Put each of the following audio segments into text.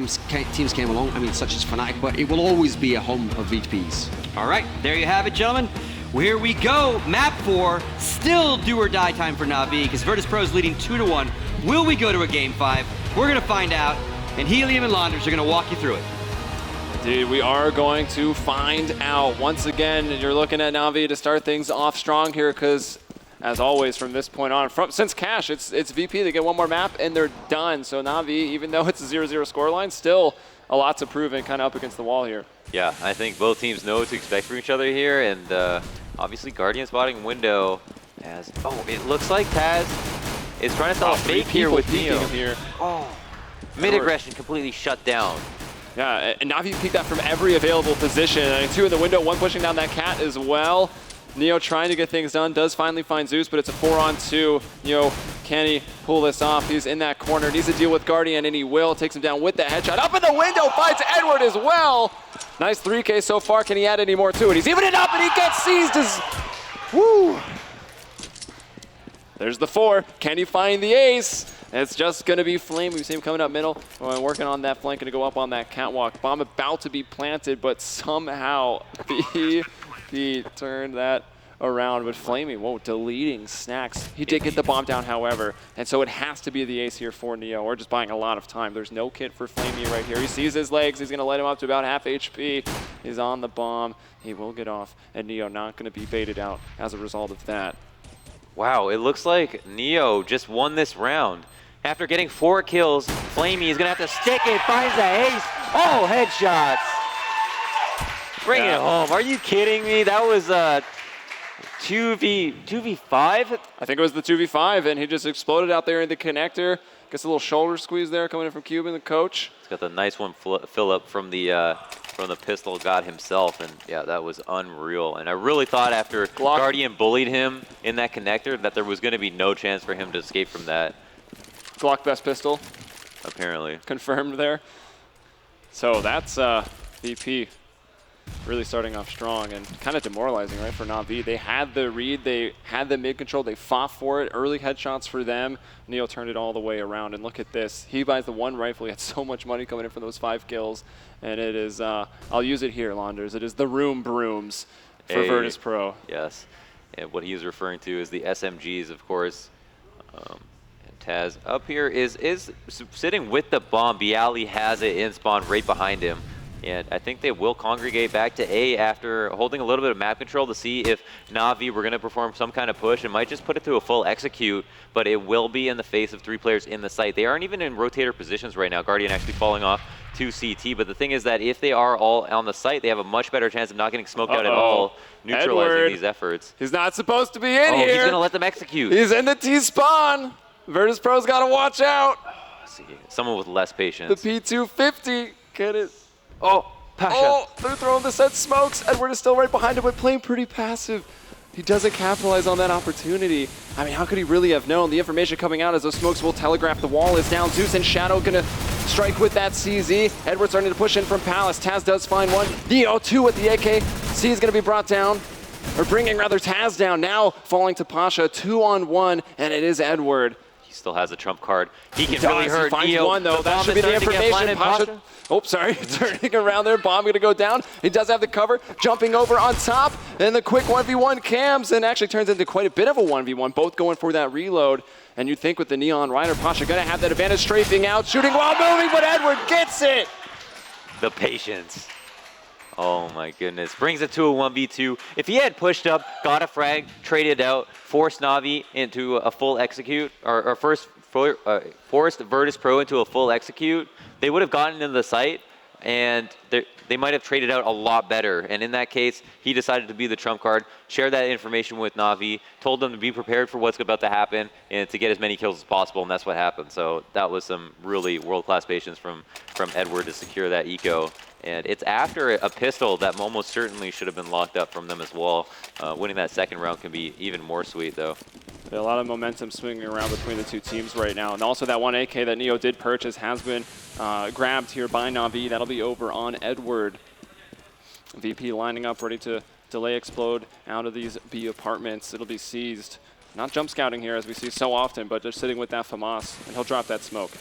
teams came along, I mean, such as Fnatic, but it will always be a home of VPs. All right, there you have it, gentlemen. Here we go. Map 4, still do or die time for Navi, because Virtus.Pro is leading 2-1. Will we go to a Game 5? We're going to find out, and Helium and Launders are going to walk you through it. Indeed, we are going to find out. Once again, you're looking at Navi to start things off strong here, because as always, from this point on, since Cash, it's VP. They get one more map, and they're done. So Navi, even though it's a 0-0 scoreline, still a lot to prove and kind of up against the wall here. Yeah, I think both teams know what to expect from each other here, and obviously Guardian spotting window as, oh, it looks like Taz is trying to sell a fake here with Neo. Here. Oh, mid-aggression completely shut down. Yeah, and Navi peeked that from every available position. And 2 in the window, 1 pushing down that cat as well. Neo trying to get things done, does finally find Zeus, but it's a 4-on-2. Neo, can he pull this off? He's in that corner, needs to deal with Guardian, and he will. Takes him down with the headshot. Up in the window, finds Edward as well. Nice 3K so far. Can he add any more to it? He's even it up, and he gets seized as... Woo! There's the 4. Can he find the ace? It's just going to be Flame. We see him coming up middle, working on that flank, going to go up on that catwalk. Bomb about to be planted, but somehow he turned that around. But Flamey, whoa, deleting snacks. He did get the bomb down, however, and so it has to be the ace here for Neo. We're just buying a lot of time. There's no kit for Flamey right here. He sees his legs. He's going to let him up to about half HP. He's on the bomb. He will get off, and Neo not going to be baited out as a result of that. Wow, it looks like Neo just won this round. After getting 4 kills, Flamey is going to have to stick it, finds the ace. Oh, headshots. Bring it home. Are you kidding me? That was 2v5? I think it was the 2v5, and he just exploded out there in the connector. Gets a little shoulder squeeze there coming in from Cuban, the coach. He's got the nice one fill up from the pistol god himself, and yeah, that was unreal. And I really thought after Guardian bullied him in that connector that there was going to be no chance for him to escape from that. Glock best pistol. Apparently. Confirmed there. So that's VP really starting off strong and kind of demoralizing, right, for Navi. They had the read, they had the mid control, they fought for it. Early headshots for them. Neo turned it all the way around, and look at this. He buys the 1 rifle. He had so much money coming in for those 5 kills, and it is, I'll use it here, Launders. It is the room brooms for Virtus.Pro. Yes, and what he is referring to is the SMGs, of course. Taz up here is sitting with the bomb. Bialy has it in spawn right behind him. And I think they will congregate back to A after holding a little bit of map control to see if Navi were going to perform some kind of push and might just put it to a full execute, but it will be in the face of 3 players in the site. They aren't even in rotator positions right now. Guardian actually falling off to CT, but the thing is that if they are all on the site, they have a much better chance of not getting smoked out at all, neutralizing Edward. these efforts. He's not supposed to be in here. He's going to let them execute. He's in the T-spawn. Virtus.Pro's got to watch out. See, someone with less patience. The P250. Get it. Oh, Pasha. Oh, they're throwing the set smokes. Edward is still right behind him, but playing pretty passive. He doesn't capitalize on that opportunity. I mean, how could he really have known? The information coming out is those smokes will telegraph the wall is down. Zeus and Shadow gonna strike with that CZ. Edward starting to push in from Palace. Taz does find one. Neo 2 with the AK. C is gonna be brought down, or bringing rather Taz down. Now falling to Pasha, 2-on-1, and it is Edward. He still has a trump card. He can really hurt He finds Neo. one, though. That should be the information. Pasha. Oh, sorry. Turning around there. Bomb going to go down. He does have the cover. Jumping over on top. And the quick 1v1 cams. And actually turns into quite a bit of a 1v1. Both going for that reload. And you'd think with the Neon Rider, Pasha going to have that advantage. Strafing out. Shooting while moving. But Edward gets it. The patience. Oh my goodness. Brings it to a 1v2. If he had pushed up, got a frag, traded out, forced Navi into a full execute, or forced Virtus.Pro into a full execute, they would have gotten into the site, and they might have traded out a lot better. And in that case, he decided to be the trump card, shared that information with Navi, told them to be prepared for what's about to happen, and to get as many kills as possible, and that's what happened. So that was some really world-class patience from Edward to secure that eco. And it's after a pistol that almost certainly should have been locked up from them as well. Winning that second round can be even more sweet, though. A lot of momentum swinging around between the 2 teams right now. And also that 1 AK that Neo did purchase has been grabbed here by Navi. That'll be over on Edward. VP lining up, ready to delay explode out of these B apartments. It'll be seized. Not jump scouting here as we see so often, but just sitting with that FAMAS, and he'll drop that smoke.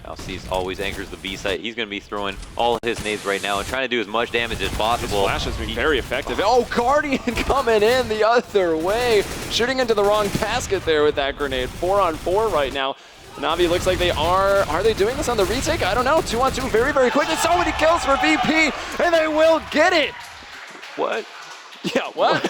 Now C's always anchors the B site. He's going to be throwing all his nades right now and trying to do as much damage as possible. Flash has been very effective. Oh, Guardian coming in the other way. Shooting into the wrong basket there with that grenade. 4-on-4 right now. Navi looks like they are they doing this on the retake? I don't know. 2-on-2 very, very quick. And so many kills for VP, and they will get it. What? Yeah, what?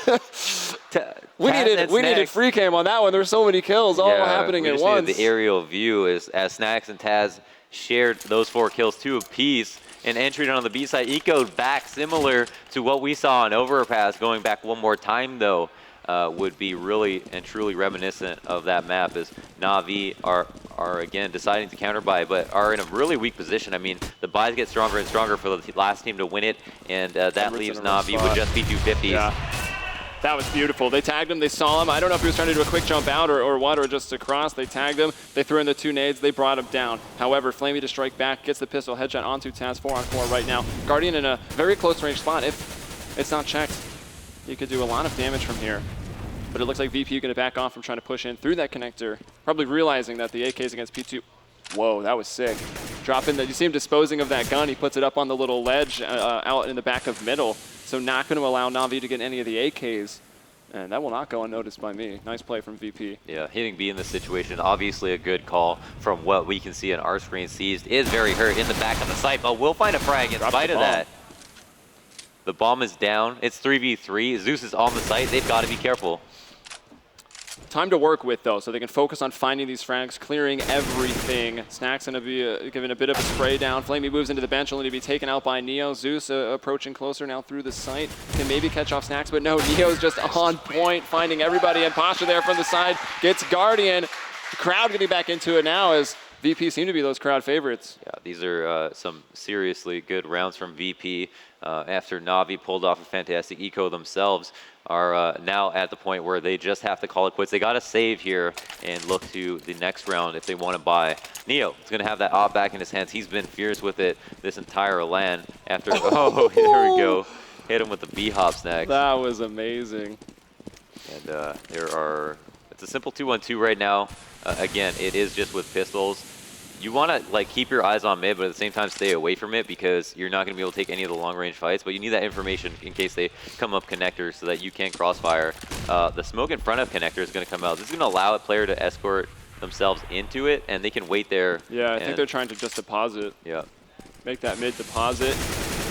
we needed free cam on that one. There's so many kills all happening at once. The aerial view is as Snacks and Taz shared those 4 kills, 2 apiece, and entry on the B side echoed back similar to what we saw on Overpass. Going back one more time though, would be really and truly reminiscent of that map, as Navi are again deciding to counter buy, but are in a really weak position. I mean, the buys get stronger and stronger for the last team to win it, and that leaves Navi with just P250s. Yeah. That was beautiful. They tagged him, they saw him. I don't know if he was trying to do a quick jump out or what, or just across. They tagged him, they threw in the 2 nades, they brought him down. However, Flamey to strike back, gets the pistol headshot onto Taz, 4-on-4 right now. Guardian in a very close range spot. If it's not checked, you could do a lot of damage from here. But it looks like VP going to back off from trying to push in through that connector, probably realizing that the AK is against P2. Whoa, that was sick. Dropping that, you see him disposing of that gun. He puts it up on the little ledge out in the back of middle. So not going to allow Navi to get any of the AKs. And that will not go unnoticed by me. Nice play from VP. Yeah, hitting B in this situation, obviously a good call from what we can see in our screen. Seized is very hurt in the back of the site, but will find a frag in spite of that. The bomb is down. It's 3v3. Zeus is on the site. They've got to be careful. Time to work with, though, so they can focus on finding these frags, clearing everything. Snack's going to be given a bit of a spray down. Flamey moves into the bench, only to be taken out by Neo. Zeus approaching closer now through the site. Can maybe catch off Snacks, but no, Neo's just on point, finding everybody. And Pasha there from the side gets Guardian. The crowd getting back into it now as VP seem to be those crowd favorites. Yeah, these are some seriously good rounds from VP. After Navi pulled off a fantastic eco themselves, are now at the point where they just have to call it quits. They got to save here and look to the next round if they want to buy. Neo is going to have that op back in his hands. He's been fierce with it this entire LAN. After oh, there we go, hit him with the B-hop Snacks. That was amazing. And it's a simple 2-1-2 right now. Again, it is just with pistols. You want to like keep your eyes on mid, but at the same time stay away from it, because you're not going to be able to take any of the long-range fights. But you need that information in case they come up connectors so that you can crossfire. The smoke in front of connector is going to come out. This is going to allow a player to escort themselves into it, and they can wait there. Yeah, I think they're trying to just deposit. Yeah. Make that mid deposit.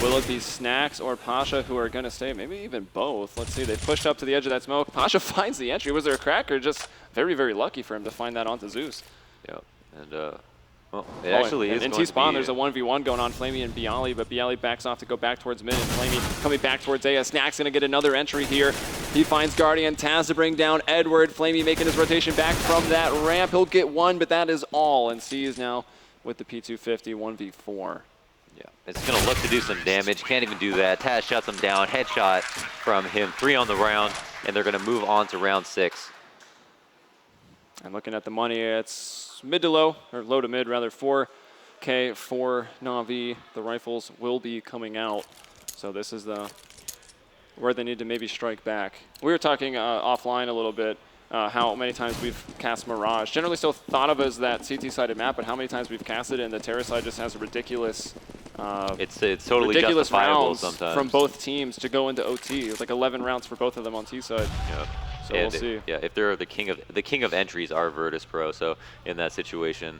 Will it be Snacks or Pasha who are going to stay? Maybe even both. Let's see. They pushed up to the edge of that smoke. Pasha finds the entry. Was there a crack, or just very, very lucky for him to find that onto Zeus? Yeah. And well, it actually is. In T-spawn, there's a 1v1 going on, Flamey and Bialy, but Bialy backs off to go back towards mid, and Flamey coming back towards A. Snack's going to get another entry here. He finds Guardian, Taz to bring down Edward. Flamey making his rotation back from that ramp. He'll get one, but that is all, and C is now with the P250 1v4. Yeah, it's going to look to do some damage. Can't even do that. Taz shuts him down. Headshot from him. 3 on the round, and they're going to move on to round 6. And looking at the money, it's mid to low, or low to mid rather, 4K for Navi. The rifles will be coming out. So this is where they need to maybe strike back. We were talking offline a little bit, how many times we've cast Mirage. Generally still thought of as that CT-sided map, but how many times we've cast it, and the Terra side just has a ridiculous it's totally ridiculous justifiable rounds sometimes from both teams to go into OT. It's like 11 rounds for both of them on T side. Yeah. So we'll see. Yeah, if they're the king of entries are Virtus.Pro, so in that situation,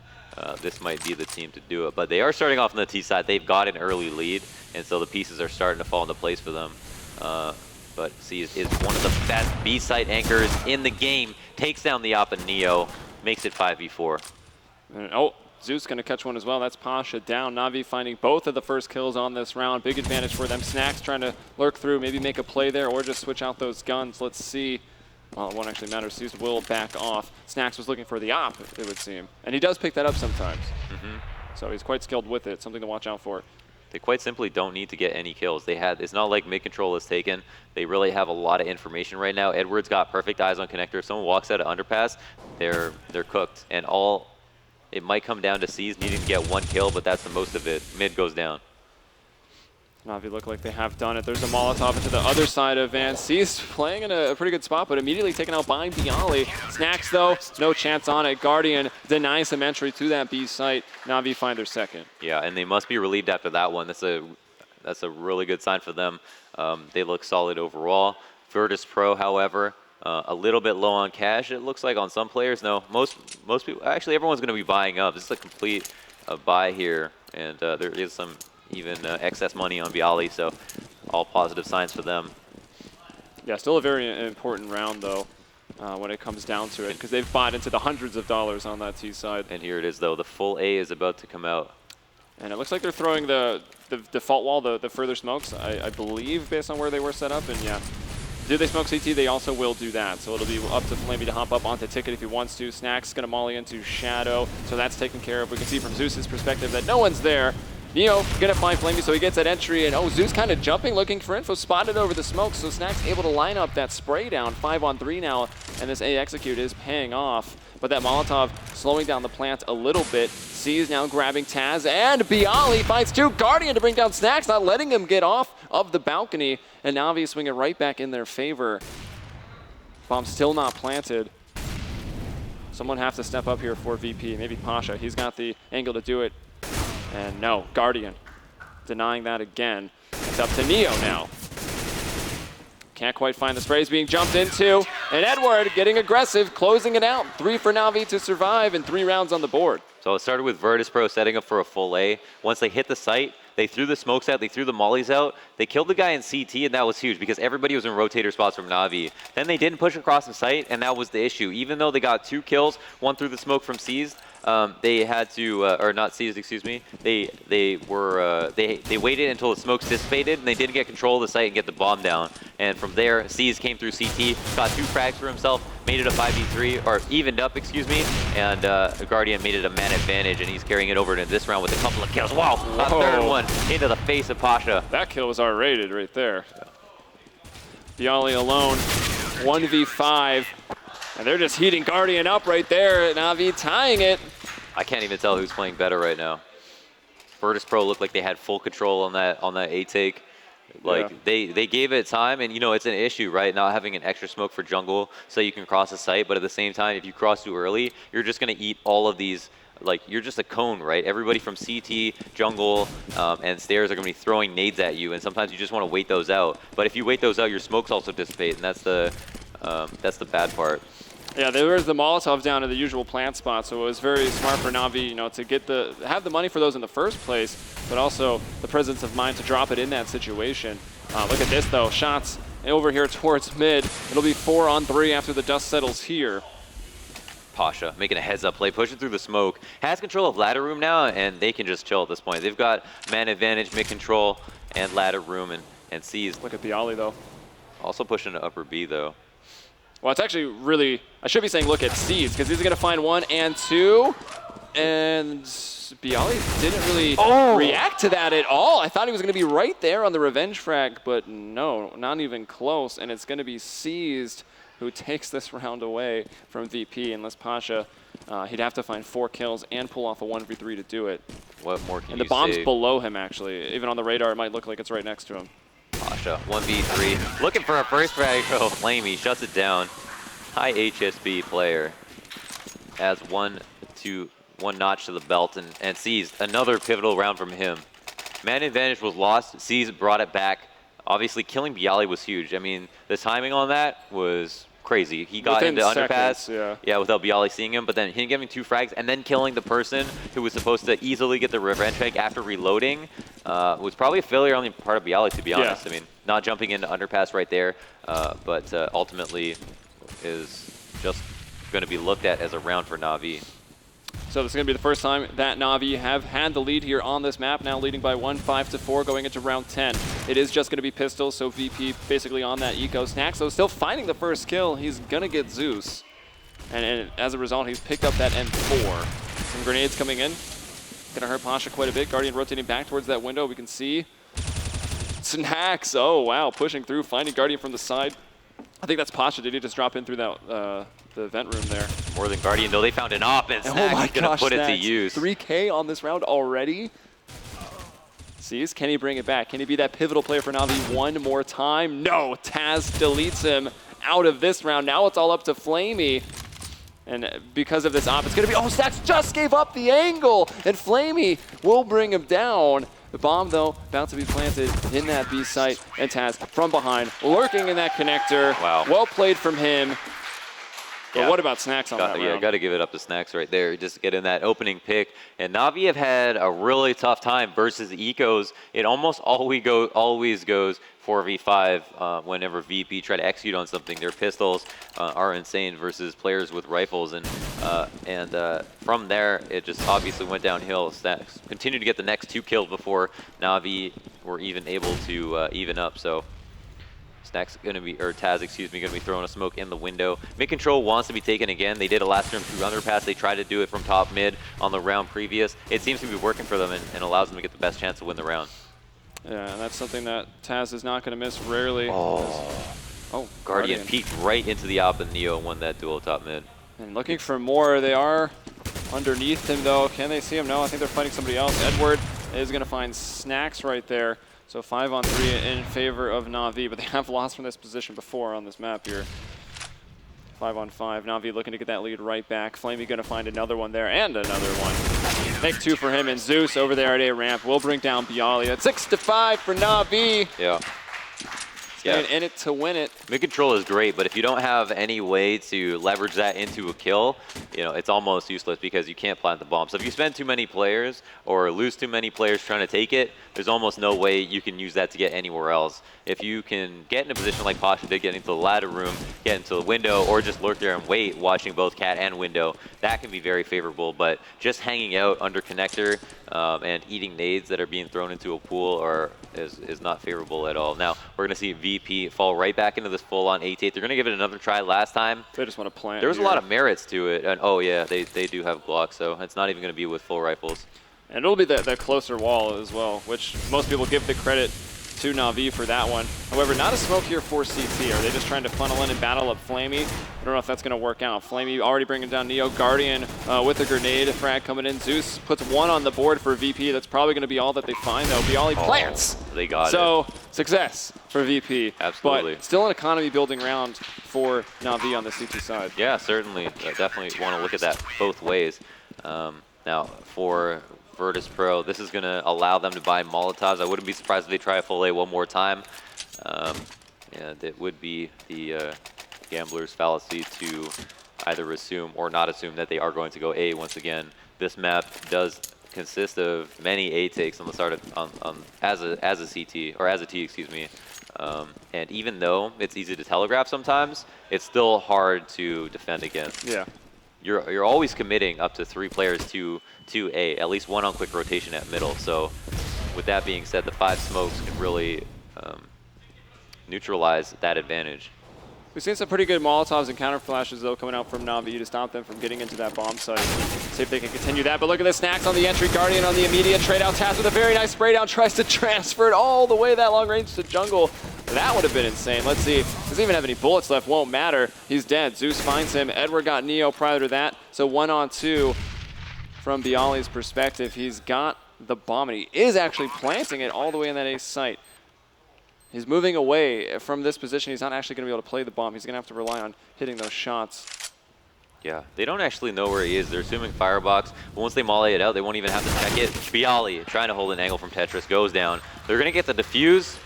this might be the team to do it. But they are starting off on the T side. They've got an early lead, and so the pieces are starting to fall into place for them. But C is one of the best B site anchors in the game. Takes down the op and Neo, makes it 5v4. And, oh, Zeus going to catch one as well. That's Pasha down. Navi finding both of the first kills on this round. Big advantage for them. Snacks trying to lurk through, maybe make a play there, or just switch out those guns. Let's see. Well, it won't actually matter. Zeus will back off. Snacks was looking for the op, it would seem. And he does pick that up sometimes. So he's quite skilled with it. Something to watch out for. They quite simply don't need to get any kills. It's not like mid-control is taken. They really have a lot of information right now. Edward's got perfect eyes on connector. If someone walks out of underpass, they're cooked. And it might come down to C's needing to get 1 kill, but that's the most of it. Mid goes down. Navi look like they have done it. There's a Molotov into the other side of Van. C's playing in a pretty good spot, but immediately taken out by Bialy. Snacks, though, no chance on it. Guardian denies him entry to that B site. Navi find their second. Yeah, and they must be relieved after that one. That's a really good sign for them. They look solid overall. Virtus.Pro, however, a little bit low on cash, it looks like on some players. No, most people, actually everyone's going to be buying up. This is a complete buy here, and there is some even excess money on Bialy, so all positive signs for them. Yeah, still a very important round, though, when it comes down to it, because they've bought into the hundreds of dollars on that T side. And here it is, though. The full A is about to come out. And it looks like they're throwing the default wall, the further smokes, I believe, based on where they were set up. And yeah, do they smoke CT? They also will do that. So it'll be up to Flamey to hop up onto Ticket if he wants to. Snacks going to molly into Shadow, so that's taken care of. We can see from Zeus's perspective that no one's there. Neo gonna find Flamey, so he gets that entry, and oh, Zeus kind of jumping, looking for info, spotted over the smoke, so Snacks able to line up that spray down, 5-on-3 now, and this A execute is paying off. But that Molotov slowing down the plant a little bit. C is now grabbing Taz, and Bialy finds two. Guardian to bring down Snacks, not letting him get off of the balcony, and Navi swinging right back in their favor. Bomb still not planted. Someone have to step up here for VP, maybe Pasha. He's got the angle to do it. And no, Guardian denying that again. It's up to Neo now. Can't quite find the sprays being jumped into. And Edward getting aggressive, closing it out. 3 for Navi to survive and 3 rounds on the board. So it started with Virtus.Pro setting up for a full A. Once they hit the site, they threw the smokes out, they threw the mollies out. They killed the guy in CT, and that was huge because everybody was in rotator spots from Navi. Then they didn't push across the site, and that was the issue. Even though they got 2 kills, one through the smoke from Seized, they had to, or not Seized, excuse me. They waited until the smokes dissipated, and they didn't get control of the site and get the bomb down. And from there, Seized came through CT, got 2 frags for himself, made it a 5v3, or evened up, excuse me, and Guardian made it a man advantage, and he's carrying it over to this round with a couple of kills. Wow, a third one into the face of Pasha. That kill was R-rated right there. Bialy alone, 1v5, and they're just heating Guardian up right there. Navi tying it. I can't even tell who's playing better right now. Virtus.Pro looked like they had full control on that A take. Like yeah. they gave it time, and you know it's an issue, right? Not having an extra smoke for jungle so you can cross the site, but at the same time, if you cross too early, you're just gonna eat all of these. Like you're just a cone, right? Everybody from CT, jungle, and stairs are gonna be throwing nades at you, and sometimes you just want to wait those out. But if you wait those out, your smokes also dissipate, and that's the bad part. Yeah, there was the Molotov down in the usual plant spot, so it was very smart for Navi, you know, to get have the money for those in the first place, but also the presence of mind to drop it in that situation. Look at this though, shots over here towards mid. It'll be 4-on-3 after the dust settles here. Pasha making a heads-up play, pushing through the smoke. Has control of ladder room now, and they can just chill at this point. They've got man advantage, mid control, and ladder room, and Seized. Look at Bialy though. Also pushing to upper B though. Well, it's actually really, I should be saying look at Seeds, because he's going to find 1 and 2. And Bialy didn't really react to that at all. I thought he was going to be right there on the revenge frag, but no, not even close. And it's going to be Seized who takes this round away from VP, unless Pasha, he'd have to find 4 kills and pull off a 1v3 to do it. What more can you say? And the bomb's below him, actually. Even on the radar, it might look like it's right next to him. Pasha, 1v3, looking for a first frag. Oh, Flamey shuts it down. High HSB player adds one notch to the belt and sees another pivotal round from him. Man advantage was lost. Sees brought it back. Obviously, killing Bialy was huge. I mean, the timing on that was crazy. He got within into seconds, underpass, yeah, without Bialy seeing him, but then him giving 2 frags and then killing the person who was supposed to easily get the revenge frag after reloading was probably a failure on the part of Bialy, to be honest. Yeah. I mean, not jumping into underpass right there, but ultimately is just going to be looked at as a round for Navi. So this is going to be the first time that Navi have had the lead here on this map, now leading by 1, 5-4, going into round 10. It is just going to be pistols, so VP basically on that eco. Snacks, though, still finding the first kill. He's going to get Zeus. And as a result, he's picked up that M4. Some grenades coming in. Going to hurt Pasha quite a bit. Guardian rotating back towards that window. We can see Snacks. Oh, wow, pushing through, finding Guardian from the side. I think that's Pasha. Did he just drop in through that the vent room there? More than Guardian, though. They found an op, and Snacks is going to put it to use. 3K on this round already. Sees, can he bring it back? Can he be that pivotal player for Navi one more time? No, Taz deletes him out of this round. Now it's all up to Flamey. And because of this op, it's going to be, oh, Stacks just gave up the angle, and Flamey will bring him down. The bomb, though, about to be planted in that B site, and Taz from behind, lurking in that connector. Wow. Well played from him. But Yeah. what about Snacks on that round? Yeah, got to give it up to Snacks right there. Just getting that opening pick. And Navi have had a really tough time versus Ecos. It almost always goes 4v5 whenever VP try to execute on something. Their pistols are insane versus players with rifles. And from there, it just obviously went downhill. Snacks continued to get the next 2 kills before Navi were even able to even up. So Snacks gonna be, or Taz, excuse me, gonna be throwing a smoke in the window. Mid control wants to be taken again. They did a last round through underpass. They tried to do it from top mid on the round previous. It seems to be working for them and allows them to get the best chance to win the round. Yeah, and that's something that Taz is not going to miss rarely. Oh, Guardian peeked right into the op, and Neo won that duel top mid. And looking for more. They are underneath him, though. Can they see him? No, I think they're fighting somebody else. Edward is going to find Snacks right there. So 5-on-3 in favor of Navi, but they have lost from this position before on this map here. 5-on-5. Navi looking to get that lead right back. Flamey going to find another one there, and another one. Make 2 for him, and Zeus over there at A ramp will bring down Bialy. At 6-5 for Navi. Yeah. Staying in it to win it. Mid control is great, but if you don't have any way to leverage that into a kill, you know, it's almost useless because you can't plant the bomb. So if you spend too many players or lose too many players trying to take it, there's almost no way you can use that to get anywhere else. If you can get in a position like Pasha did, get into the ladder room, get into the window, or just lurk there and wait, watching both Cat and window, that can be very favorable. But just hanging out under connector and eating nades that are being thrown into a pool is not favorable at all. Now, we're going to see VP fall right back into this full-on 8-8. They're going to give it another try last time. They just want to plant. There was here. a lot of merits to it. And oh, yeah, they do have blocks, so it's not even going to be with full rifles. And it'll be the closer wall as well, which most people give the credit to Navi for that one. However, not a smoke here for CT. Are they just trying to funnel in and battle up Flamey? I don't know if that's going to work out. Flamey already bringing down Neo. Guardian with a grenade. A frag coming in. Zeus puts 1 on the board for VP. That's probably going to be all that they find, though. Bialy plants. They got it. So, success for VP. Absolutely. But still an economy building round for Navi on the CT side. Yeah, certainly. Definitely want to look at that both ways. Now, for Virtus.Pro, this is going to allow them to buy Molotovs. I wouldn't be surprised if they try a full A one more time. And it would be the gambler's fallacy to either assume or not assume that they are going to go A once again. This map does consist of many A takes on the start of as a CT or as a T, excuse me. And even though it's easy to telegraph sometimes, it's still hard to defend against. Yeah. You're always committing up to 3 players to A, at least 1 on quick rotation at middle. So with that being said, the 5 smokes can really neutralize that advantage. We've seen some pretty good Molotovs and counter flashes, though, coming out from Navi to stop them from getting into that bomb site. See if they can continue that. But look at the Snacks on the entry. Guardian on the immediate trade out. Taz with a very nice spray down. Tries to transfer it all the way that long range to jungle. That would have been insane. Let's see. Doesn't even have any bullets left. Won't matter. He's dead. Zeus finds him. Edward got Neo prior to that. So 1-on-2 from Bialy's perspective. He's got the bomb, and he is actually planting it all the way in that ace site. He's moving away from this position. He's not actually going to be able to play the bomb. He's going to have to rely on hitting those shots. Yeah, they don't actually know where he is. They're assuming firebox, but once they molly it out, they won't even have to check it. Bialy trying to hold an angle from Tetris, goes down. They're going to get the defuse.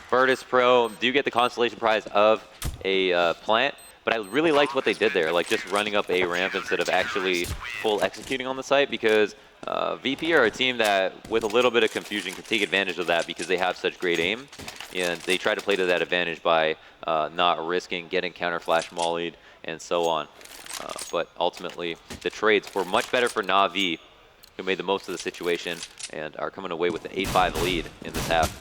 Virtus.Pro do get the consolation prize of a plant, but I really liked what they did there, like just running up A ramp instead of actually full executing on the site, because VP are a team that, with a little bit of confusion, can take advantage of that because they have such great aim, and they try to play to that advantage by not risking getting counter flash mollied and so on. But ultimately, the trades were much better for Navi, who made the most of the situation and are coming away with an 8-5 lead in this half.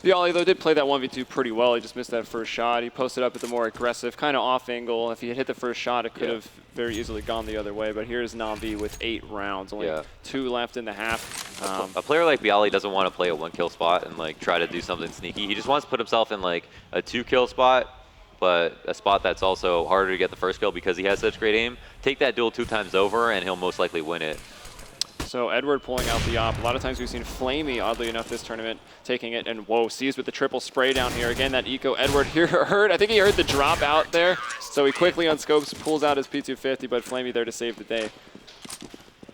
Bialy, though, did play that 1v2 pretty well. He just missed that first shot. He posted up at the more aggressive, kind of off angle. If he had hit the first shot, it could have very easily gone the other way. But here's Navi with 8 rounds, only 2 left in the half. A player like Bialy doesn't want to play a 1-kill spot and like try to do something sneaky. He just wants to put himself in like a 2-kill spot, but a spot that's also harder to get the first kill because he has such great aim. Take that duel 2 times over, and he'll most likely win it. So Edward pulling out the op. A lot of times we've seen Flamey, oddly enough, this tournament taking it. And whoa, sees with the triple spray down here. Again, that eco. Edward here I think he heard the drop out there. So he quickly unscopes, pulls out his P250, but Flamey there to save the day.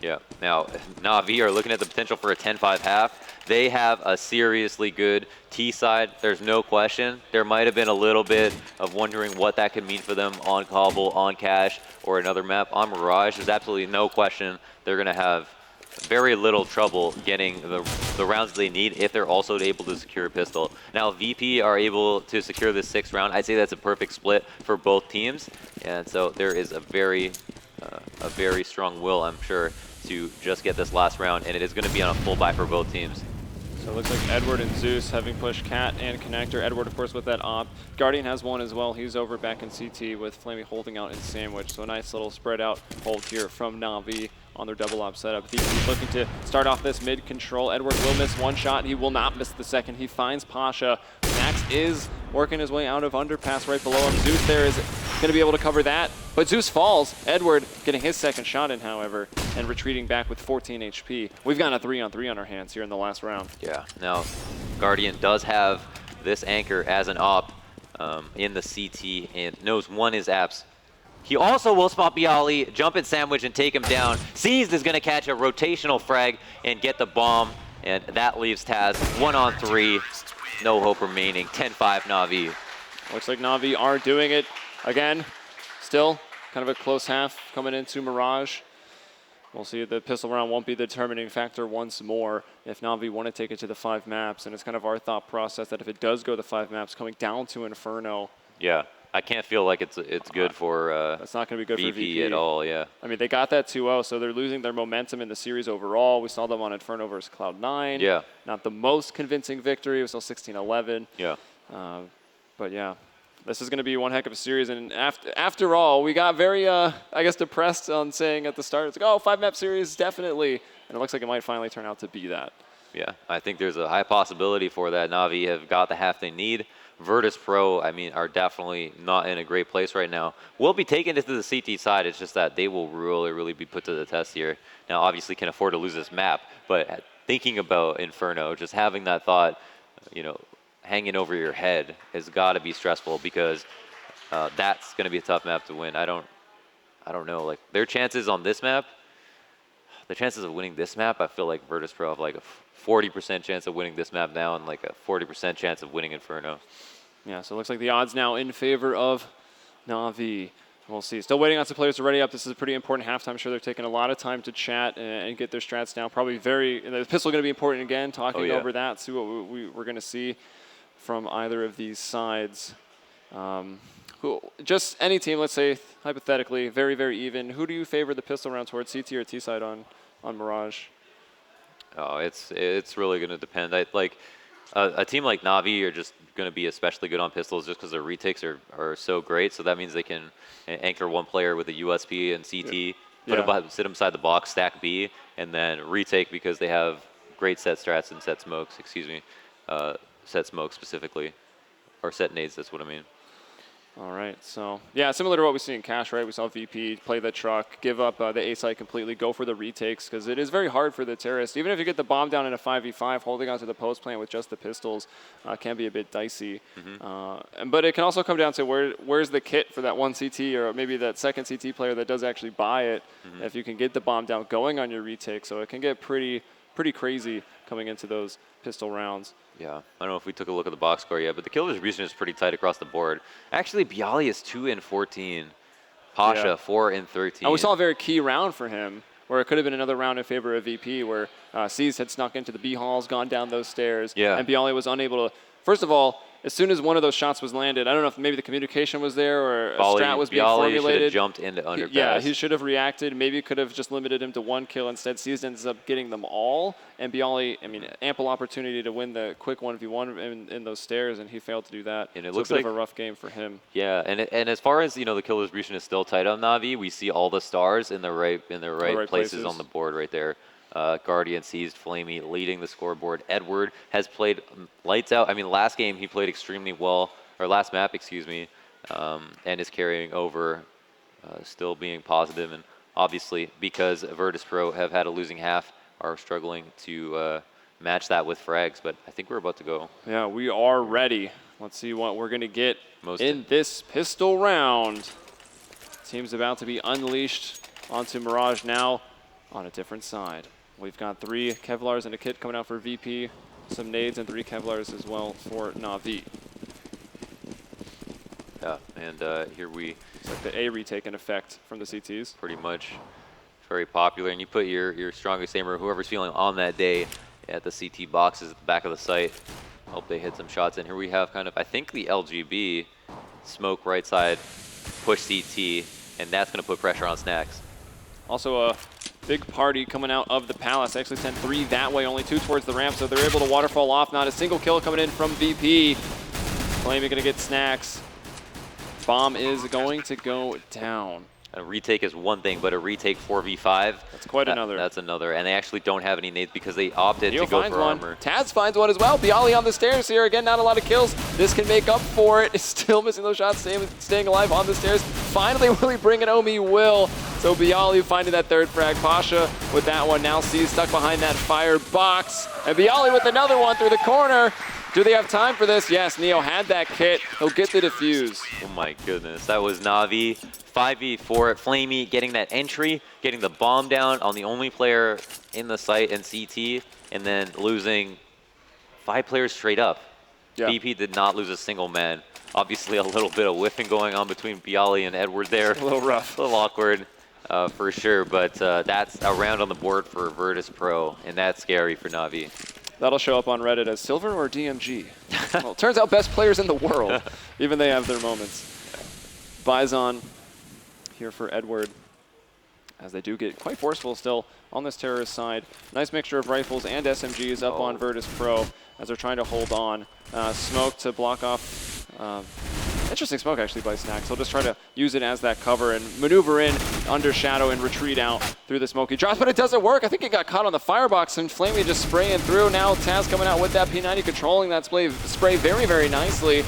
Yeah. Now, Navi are looking at the potential for a 10-5 half. They have a seriously good T side. There's no question. There might have been a little bit of wondering what that could mean for them on Cobble, on Cash, or another map. On Mirage, there's absolutely no question they're going to have very little trouble getting the rounds they need if they're also able to secure a pistol. Now, VP are able to secure this 6th round. I'd say that's a perfect split for both teams. And so there is a very strong will, I'm sure, to just get this last round. And it is going to be on a full buy for both teams. So it looks like Edward and Zeus having pushed Cat and Connector. Edward, of course, with that op. Guardian has one as well. He's over back in CT with Flamey holding out in Sandwich. So a nice little spread out hold here from Navi on their double op setup. VP looking to start off this mid control. Edward will miss one shot. He will not miss the second. He finds Pasha. Max is working his way out of underpass right below him. Zeus there is going to be able to cover that. But Zeus falls. Edward getting his second shot in, however, and retreating back with 14 HP. We've got a 3-on-3 on our hands here in the last round. Yeah. Now, Guardian does have this anchor as an op in the CT and knows one is apps. He also will spot Bialy, jump in Sandwich, and take him down. Seized is going to catch a rotational frag and get the bomb, and that leaves Taz 1-on-3. No hope remaining. 10-5 Navi. Looks like Navi are doing it again. Still kind of a close half coming into Mirage. We'll see. The pistol round won't be the determining factor once more if Navi want to take it to the 5 maps. And it's kind of our thought process that if it does go to 5 maps, coming down to Inferno. Yeah. I can't feel like it's good for that's not going to be good VP for VP at all, yeah. I mean, they got that 2-0, so they're losing their momentum in the series overall. We saw them on Inferno versus Cloud9. Yeah. Not the most convincing victory. It was still 16-11. Yeah. But yeah, this is going to be one heck of a series. And after all, we got very, I guess, depressed on saying at the start, it's like, oh, 5-map series, definitely. And it looks like it might finally turn out to be that. Yeah, I think there's a high possibility for that. Navi have got the half they need. Virtus.Pro, I mean, are definitely not in a great place right now. We'll be taking it to the CT side. It's just that they will really be put to the test here. Now, obviously, can afford to lose this map, but thinking about Inferno, just having that thought, you know, hanging over your head has got to be stressful because that's going to be a tough map to win. I don't know. Like, their chances on this map, the chances of winning this map, I feel like Virtus.Pro have like a 40% chance of winning this map now and like a 40% chance of winning Inferno. Yeah, so it looks like the odds now in favor of Navi. We'll see. Still waiting on some players to ready up. This is a pretty important halftime. I'm sure they're taking a lot of time to chat and get their strats down. Probably the pistol going to be important again, talking over that, see what we're going to see from either of these sides. Just any team, let's say, hypothetically, very even. Who do you favor the pistol round towards, CT or T side on Mirage? Oh, it's really going to depend. A team like Navi are just going to be especially good on pistols just because their retakes are so great. So that means they can anchor one player with a USP and CT, sit him beside the box, stack B, and then retake because they have great set strats and set smokes, set smoke specifically, or set nades, that's what I mean. All right, so yeah, similar to what we see in Cash, right? We saw VP play the truck, give up the A site completely, go for the retakes, because it is very hard for the terrorist. Even if you get the bomb down in a 5v5, holding onto the post plant with just the pistols can be a bit dicey. But it can also come down to where's the kit for that one CT or maybe that second CT player that does actually buy it. If you can get the bomb down going on your retake, so it can get pretty crazy coming into those pistol rounds. Yeah, I don't know if we took a look at the box score yet, but the kill distribution is pretty tight across the board. Actually, Bialy is 2-14. Pasha, 4-13. And we saw a very key round for him, where it could have been another round in favor of VP, where C's had snuck into the B halls, gone down those stairs, and Bialy was unable to. First of all, as soon as one of those shots was landed, I don't know if maybe the communication was there or a strat was being formulated. Bialy should have jumped into underpass. Yeah, he should have reacted. Maybe could have just limited him to one kill. Instead, C's ends up getting them all. And Bialy, I mean, ample opportunity to win the quick 1v1 in those stairs, and he failed to do that. And it so looks a bit like of a rough game for him. Yeah, and as far as the kill distribution is still tight on Navi, we see all the stars in the right places on the board right there. Guardian seized Flamey leading the scoreboard. Edward has played lights out. I mean, last game he played extremely well, or last map, excuse me, and is carrying over, still being positive. And obviously, because Virtus.Pro have had a losing half, are struggling to match that with frags, but I think we're about to go. Yeah, we are ready. Let's see what we're going to get in this pistol round. Team's about to be unleashed onto Mirage now on a different side. We've got 3 Kevlars and a kit coming out for VP, some nades and 3 Kevlars as well for Navi. Yeah, and here we... It's like the A retake in effect from the CTs. Pretty much very popular, and you put your strongest aimer, whoever's feeling on that day, at the CT boxes at the back of the site. Hope they hit some shots. And here we have kind of, I think, the LGB smoke right side, push CT, and that's going to put pressure on Snacks. Also a big party coming out of the Palace. They actually sent 3 that way, only 2 towards the ramp, so they're able to waterfall off. Not a single kill coming in from VP. Flame, you're going to get Snacks. Bomb is going to go down. A retake is one thing, but a retake 4v5, that's quite another. That's another, and they actually don't have any nades because they opted to go for armor. Taz finds one as well. Bialy on the stairs here. Again, not a lot of kills. This can make up for it. Still missing those shots, staying alive on the stairs. Finally, will he bring it home? He will. So Bialy finding that 3rd frag. Pasha with that one. Now sees stuck behind that fire box. And Bialy with another one through the corner. Do they have time for this? Yes, Neo had that kit. He'll get the defuse. Oh my goodness, that was Navi. 5v4, Flamey getting that entry, getting the bomb down on the only player in the site and CT, and then losing 5 players straight up. Yeah. BP did not lose a single man. Obviously a little bit of whiffing going on between Bialy and Edward there. A little rough. A little awkward for sure, but that's a round on the board for Virtus.Pro, and that's scary for Navi. That'll show up on Reddit as silver or DMG. Well, turns out best players in the world. Even they have their moments. Bison here for Edward, as they do get quite forceful still on this terrorist side. Nice mixture of rifles and SMGs up on Virtus.Pro as they're trying to hold on. Smoke to block off. Interesting smoke actually by Snacks. He'll just try to use it as that cover and maneuver in under shadow and retreat out through the smoky drops, but it doesn't work. I think he got caught on the firebox and Flamey just spraying through. Now Taz coming out with that P90, controlling that spray very, very nicely.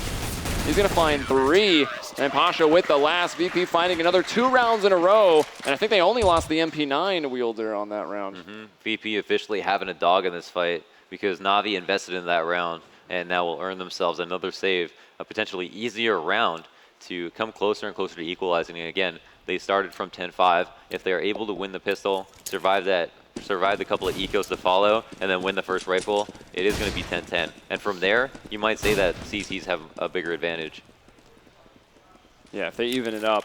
He's going to find 3, and Pasha with the last. VP finding another 2 rounds in a row, and I think they only lost the MP9 wielder on that round. VP officially having a dog in this fight because Navi invested in that round, and now will earn themselves another save, a potentially easier round to come closer and closer to equalizing. And again, they started from 10-5. If they're able to win the pistol, survive the couple of ecos to follow, and then win the first rifle, it is going to be 10-10. And from there, you might say that CCs have a bigger advantage. Yeah, if they even it up,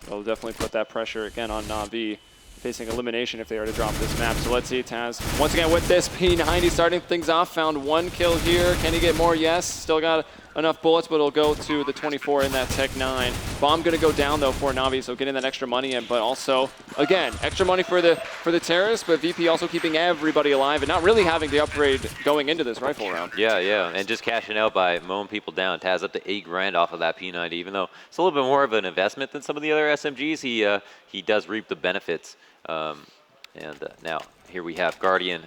they'll definitely put that pressure again on Navi, facing elimination if they are to drop this map. So let's see, Taz, once again with this P90 starting things off, found 1 kill here. Can he get more? Yes, still got enough bullets, but it'll go to the 24 in that Tech 9. Bomb gonna go down though for Navi, so getting that extra money in, but also, again, extra money for the terrorists, but VP also keeping everybody alive and not really having the upgrade going into this rifle round. Yeah, and just cashing out by mowing people down. Taz up to 8 grand off of that P90, even though it's a little bit more of an investment than some of the other SMGs, he does reap the benefits. Now, here we have Guardian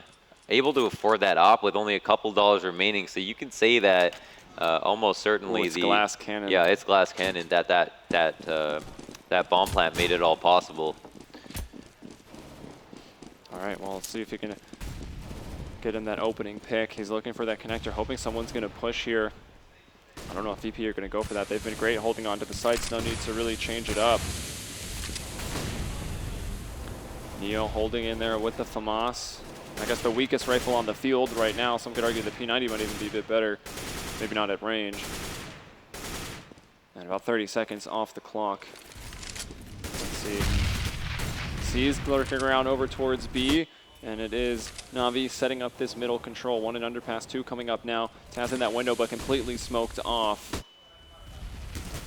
able to afford that op with only a couple dollars remaining, so you can say that almost certainly it's glass cannon. Yeah, it's glass cannon. That bomb plant made it all possible. All right, well, let's see if he can get him that opening pick. He's looking for that connector, hoping someone's going to push here. I don't know if VP are going to go for that. They've been great holding on to the sites. No need to really change it up. Neo holding in there with the FAMAS. I guess the weakest rifle on the field right now. Some could argue the P90 might even be a bit better. Maybe not at range. And about 30 seconds off the clock. Let's see. C's lurking around over towards B. And it is Navi setting up this middle control. 1 in underpass, 2 coming up now. Taz in that window, but completely smoked off.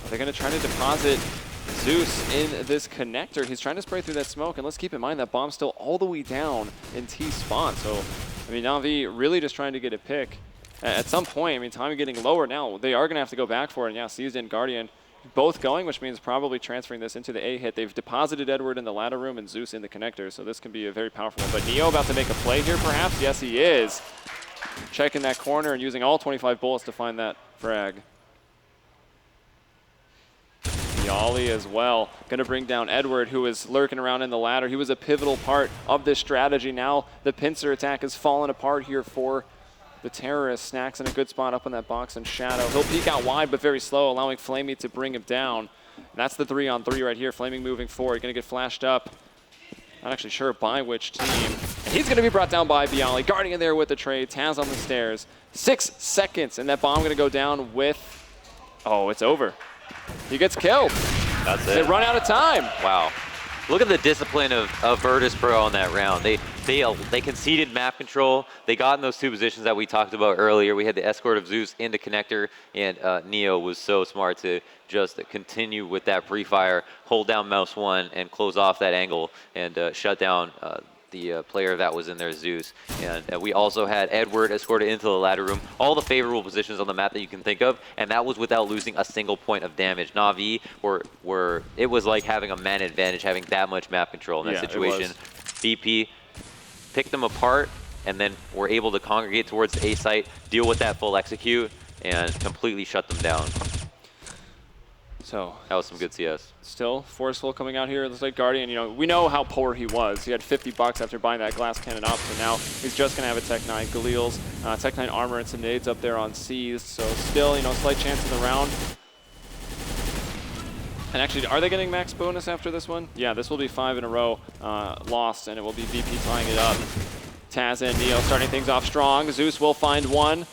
Are they going to try to deposit Zeus in this connector? He's trying to spray through that smoke, and let's keep in mind that bomb's still all the way down in T spawn. So, I mean, Navi really just trying to get a pick. At some point, I mean, time getting lower now. They are going to have to go back for it. And yeah, Seized and Guardian both going, which means probably transferring this into the A hit. They've deposited Edward in the ladder room and Zeus in the connector, so this can be a very powerful one. But Neo about to make a play here, perhaps? Yes, he is. Checking that corner and using all 25 bullets to find that frag. Bialy as well. Going to bring down Edward, who is lurking around in the ladder. He was a pivotal part of this strategy. Now the pincer attack has fallen apart here for the terrorist. Snacks in a good spot up in that box in shadow. He'll peek out wide, but very slow, allowing Flamey to bring him down. And that's the 3-on-3 right here. Flaming moving forward, going to get flashed up. Not actually sure by which team. And he's going to be brought down by Bialy. Guarding in there with the trade. Taz on the stairs. 6 seconds, and that bomb going to go down with... Oh, it's over. He gets killed. That's They it. run out of time. Wow. Look at the discipline of Virtus.Pro on that round. They conceded map control. They got in those 2 positions that we talked about earlier. We had the escort of Zeus into connector, and Neo was so smart to just continue with that pre-fire, hold down mouse 1, and close off that angle and shut down the player that was in there, Zeus. And we also had Edward escorted into the ladder room. All the favorable positions on the map that you can think of, and that was without losing a single point of damage. Navi it was like having a man advantage, having that much map control in that situation. VP picked them apart, and then were able to congregate towards the A site, deal with that full execute, and completely shut them down. So That was some good CS. still forceful coming out here. It looks like Guardian, you know, we know how poor he was. He had 50 bucks after buying that glass cannon up, so now he's just going to have a Tech 9 Galil's, Tech 9 armor and some nades up there on C's. So still, you know, slight chance in the round. And actually, are they getting max bonus after this one? Yeah, this will be 5 in a row lost, and it will be VP tying it up. Taz and Neo starting things off strong. Zeus will find 1,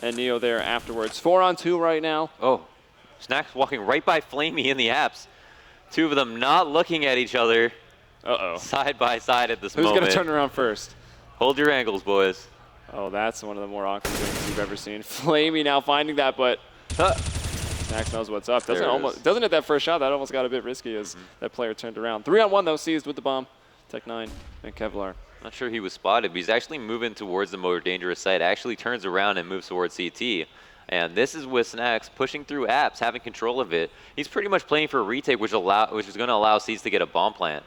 and Neo there afterwards. 4-on-2 right now. Oh. Snacks walking right by Flamey in the apps. 2 of them not looking at each other. Uh-oh. Side by side at this Who's moment. going to turn around first? Hold your angles, boys. Oh, that's one of the more awkward things you've ever seen. Flamey now finding that, but Snacks knows what's up. Doesn't hit that first shot. That almost got a bit risky as that player turned around. 3-on-1 though, seized with the bomb. Tech 9 and Kevlar. Not sure he was spotted, but he's actually moving towards the more dangerous site. Actually turns around and moves towards CT. And this is with Snacks pushing through apps, having control of it. He's pretty much playing for a retake, which is going to allow Seeds to get a bomb plant.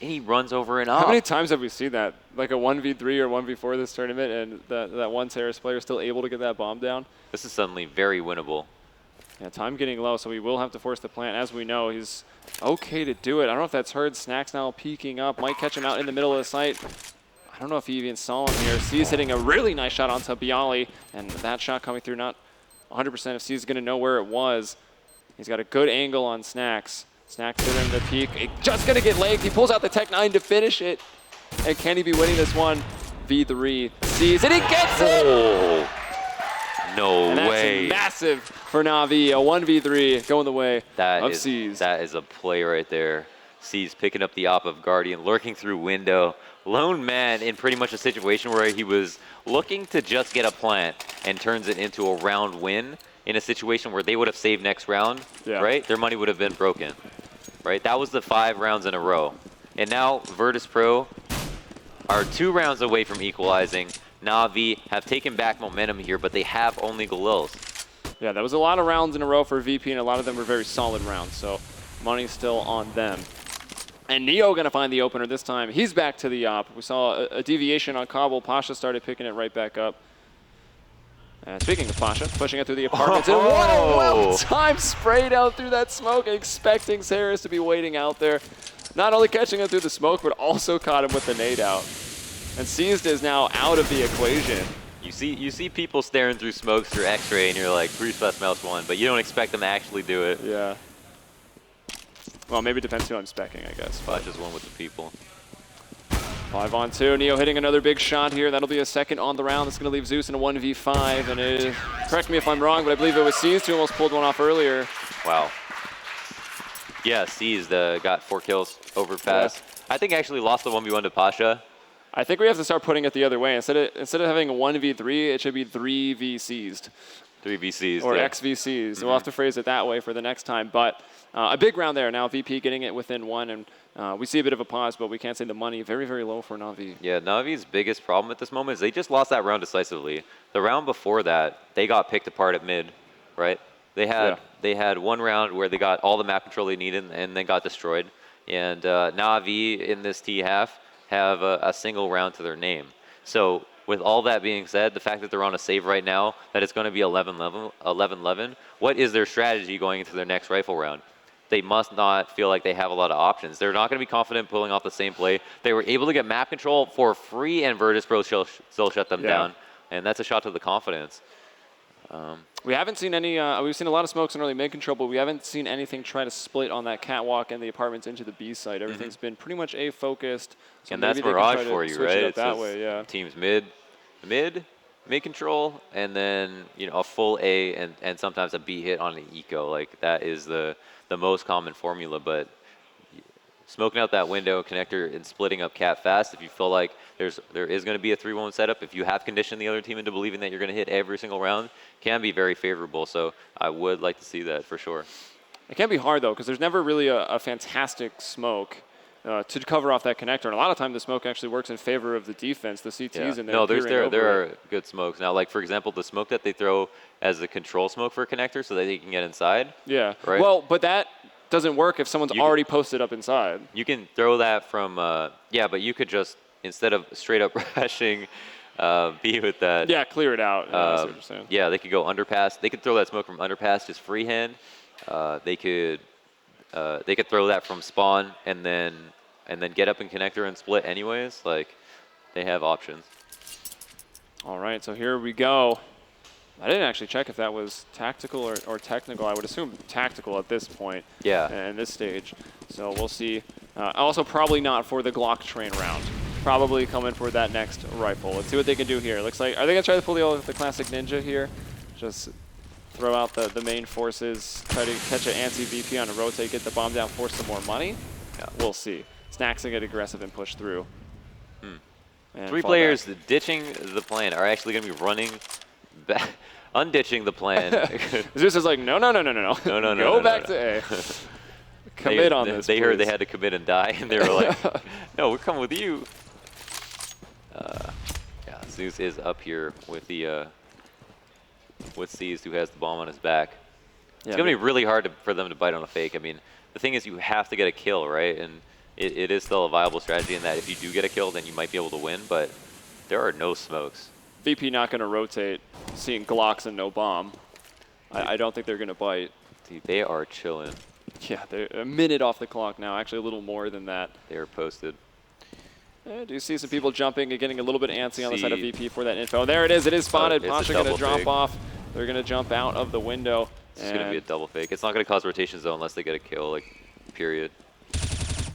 And he runs over and off. How many times have we seen that? Like a 1v3 or 1v4 this tournament, and that one terrorist player still able to get that bomb down? This is suddenly very winnable. Yeah, time getting low, so we will have to force the plant. As we know, he's okay to do it. I don't know if that's heard. Snacks now peeking up. Might catch him out in the middle of the site. I don't know if he even saw him here. C's hitting a really nice shot onto Bialy, and that shot coming through not 100% if C's going to know where it was. He's got a good angle on Snacks. Snacks hit him the peak. Just going to get legged. He pulls out the Tech 9 to finish it. And can he be winning this one? V3 C's, and he gets it! Oh, no and that's way. Massive for Navi. A 1v3 going the way of C's. That is a play right there. C's picking up the op of Guardian, lurking through window. Lone man in pretty much a situation where he was looking to just get a plant and turns it into a round win in a situation where they would have saved next round, right? Their money would have been broken, right? That was the 5 rounds in a row. And now Virtus.Pro are 2 rounds away from equalizing. Navi have taken back momentum here, but they have only Galils. Yeah, that was a lot of rounds in a row for VP, and a lot of them were very solid rounds, so money's still on them. And Neo going to find the opener this time. He's back to the op. We saw a deviation on Cobble. Pasha started picking it right back up. And speaking of Pasha, pushing it through the apartments. And what a well-timed spray down through that smoke, expecting Saris to be waiting out there. Not only catching him through the smoke, but also caught him with the nade out. And Seized is now out of the equation. You see people staring through smokes through X-ray, and you're like, Bruce plus mouse 1, but you don't expect them to actually do it. Yeah. Well, maybe it depends who I'm specking, I guess. But just one with the people. 5-on-2. Neo hitting another big shot here. That'll be a second on the round. That's going to leave Zeus in a 1v5. And correct me if I'm wrong, but I believe it was Seized who almost pulled one off earlier. Wow. Yeah, Seized got 4 kills over pass. Yeah. I think actually lost the 1v1 to Pasha. I think we have to start putting it the other way. Instead of having a 1v3, it should be 3v Seized. 3v Seized. Or XV We'll have to phrase it that way for the next time. But a big round there. Now VP getting it within 1, and we see a bit of a pause, but we can't say the money very, very low for Navi. Yeah, Navi's biggest problem at this moment is they just lost that round decisively. The round before that, they got picked apart at mid, right? They had one round where they got all the map control they needed and then got destroyed. And Navi in this T-half have a single round to their name. So with all that being said, the fact that they're on a save right now, that it's going to be 11-11, what is their strategy going into their next rifle round? they must not feel like they have a lot of options. They're not going to be confident pulling off the same play. They were able to get map control for free, and Virtus.Pro still shut them down. And that's a shot to the confidence. We haven't seen any, we've seen a lot of smokes in early mid control, but we haven't seen anything try to split on that catwalk and the apartments into the B site. Everything's been pretty much A focused. So And that's Mirage for you, right? It's that way, yeah. Teams mid control, and then a full A and sometimes a B hit on an eco. Like that is the most common formula. But smoking out that window connector and splitting up cat fast, if you feel like there is going to be a 3-1 setup, if you have conditioned the other team into believing that you're going to hit every single round, can be very favorable. So I would like to see that for sure. It can be hard though, because there's never really a fantastic smoke to cover off that connector. And a lot of time the smoke actually works in favor of the defense, the CTs in there. No, there are good smokes. Now, like for example, the smoke that they throw as a control smoke for a connector so that they can get inside. Yeah. Right? Well, but that doesn't work if someone's already posted up inside. You can throw that from, but you could just, instead of straight up rushing, be with that. Yeah, clear it out. That's what you're saying. Yeah, they could go underpass. They could throw that smoke from underpass, just freehand. They could throw that from spawn and then get up in connector and split anyways. Like, they have options. All right, so here we go. I didn't actually check if that was tactical or technical. I would assume tactical at this point. Yeah. And this stage. So we'll see. Also, probably not for the Glock train round. Probably coming for that next rifle. Let's see what they can do here. Looks like, are they going to try to pull the classic ninja here? Just throw out the main forces, try to catch an antsy VP on a rotate, get the bomb down, force some more money? Yeah. We'll see. Snacks and get aggressive and push through. And 3 players ditching the plan are actually going to be running back. Unditching the plan. Zeus is like, no. Go back to A. Commit on this, They heard they had to commit and die, and they were like, no, we're coming with you. Zeus is up here with Seized, who has the bomb on his back. It's going to be really hard for them to bite on a fake. I mean, the thing is you have to get a kill, right? And it is still a viable strategy in that if you do get a kill, then you might be able to win, but there are no smokes. VP not going to rotate, seeing Glocks and no bomb. I don't think they're going to bite. Dude, they are chilling. Yeah, they're a minute off the clock now, actually a little more than that. They are posted. Do you see some people jumping and getting a little bit antsy on the side of VP for that info? There it is spotted. Pasha going to drop off. They're going to jump out of the window. It's going to be a double fake. It's not going to cause rotations though unless they get a kill, like, period.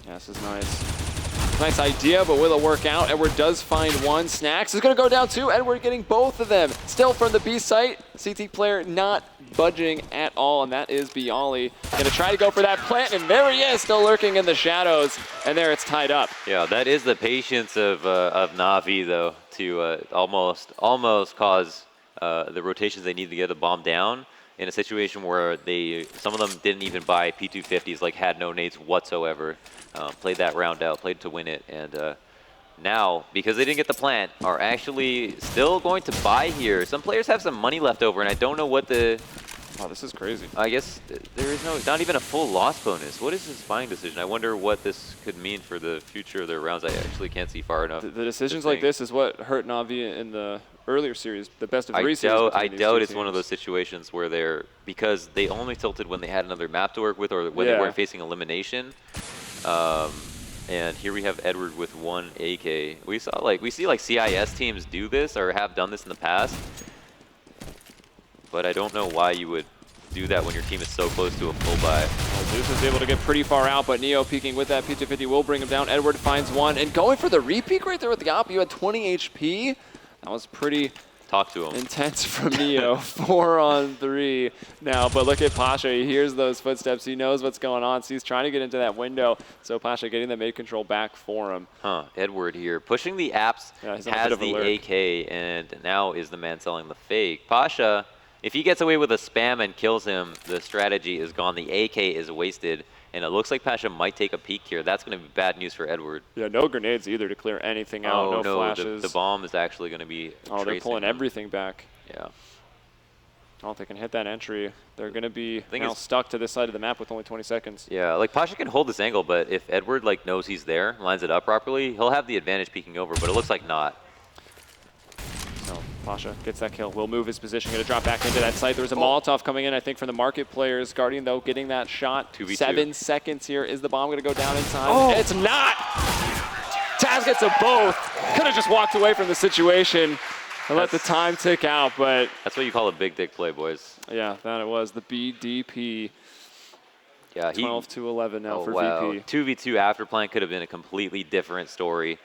Yeah, this is nice. Nice idea, but will it work out? Edward does find one. Snacks is going to go down too. Edward getting both of them. Still from the B site. CT player not budging at all, and that is Bialy. Going to try to go for that plant, and there he is, still lurking in the shadows. And there it's tied up. Yeah, that is the patience of Navi, though, to almost cause the rotations they need to get the bomb down in a situation where some of them didn't even buy P250s, like had no nades whatsoever. Played that round out, played to win it, and now, because they didn't get the plant, are actually still going to buy here. Some players have some money left over, and I don't know what the... Oh, this is crazy. I guess there is not even a full loss bonus. What is this buying decision? I wonder what this could mean for the future of their rounds. I actually can't see far enough. The decisions like this is what hurt Navi in the earlier series, the best of 3 series. I doubt it's one of those situations where because they only tilted when they had another map to work with or when they weren't facing elimination. And here we have Edward with 1 AK. We see like CIS teams do this or have done this in the past, but I don't know why you would do that when your team is so close to a full buy. Well, Zeus is able to get pretty far out, but Neo peeking with that P250 will bring him down. Edward finds one and going for the repeak right there with the op. You had 20 HP. That was pretty intense from Neo. 4 on 3 now, but look at Pasha. He hears those footsteps. He knows what's going on, so he's trying to get into that window. So Pasha getting the mid control back for him. Edward here pushing the apps, has the AK, and now is the man selling the fake. Pasha, if he gets away with a spam and kills him, the strategy is gone. The AK is wasted. And it looks like Pasha might take a peek here. That's going to be bad news for Edward. Yeah, no grenades either to clear anything out. No flashes. The bomb is actually going to be they're pulling everything back. Yeah. Oh, if they can hit that entry, they're going to be now stuck to this side of the map with only 20 seconds. Yeah, like Pasha can hold this angle, but if Edward knows he's there, lines it up properly, he'll have the advantage peeking over, but it looks like not. So Pasha gets that kill. Will move his position. Going to drop back into that site. There was a Molotov coming in, I think, from the market players. Guardian, though, getting that shot. 2v2. 7 seconds here. Is the bomb going to go down in time? It's not! Taz gets them both. Could have just walked away from the situation and let the time tick out, but... That's what you call a big dick play, boys. Yeah, that it was. The BDP. Yeah, 12-11 now for wow. VP. 2v2 after plant could have been a completely different story.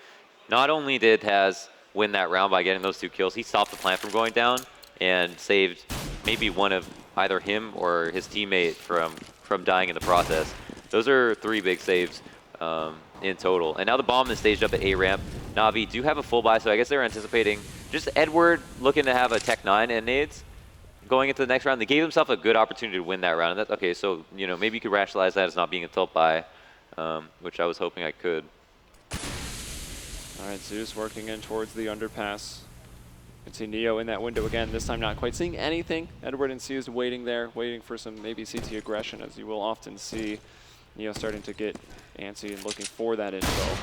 Not only did Taz win that round by getting those 2 kills, he stopped the plant from going down and saved maybe one of either him or his teammate from dying in the process. Those are 3 big saves in total. And now the bomb is staged up at A ramp. Navi do have a full buy, so I guess they're anticipating just Edward looking to have a Tech 9 and nades going into the next round. They gave themselves a good opportunity to win that round. And that's okay, so maybe you could rationalize that as not being a tilt buy, which I was hoping I could. All right, Zeus working in towards the underpass. You can see Neo in that window again, this time not quite seeing anything. Edward and Zeus waiting there, waiting for some maybe CT aggression, as you will often see. Neo starting to get antsy and looking for that info.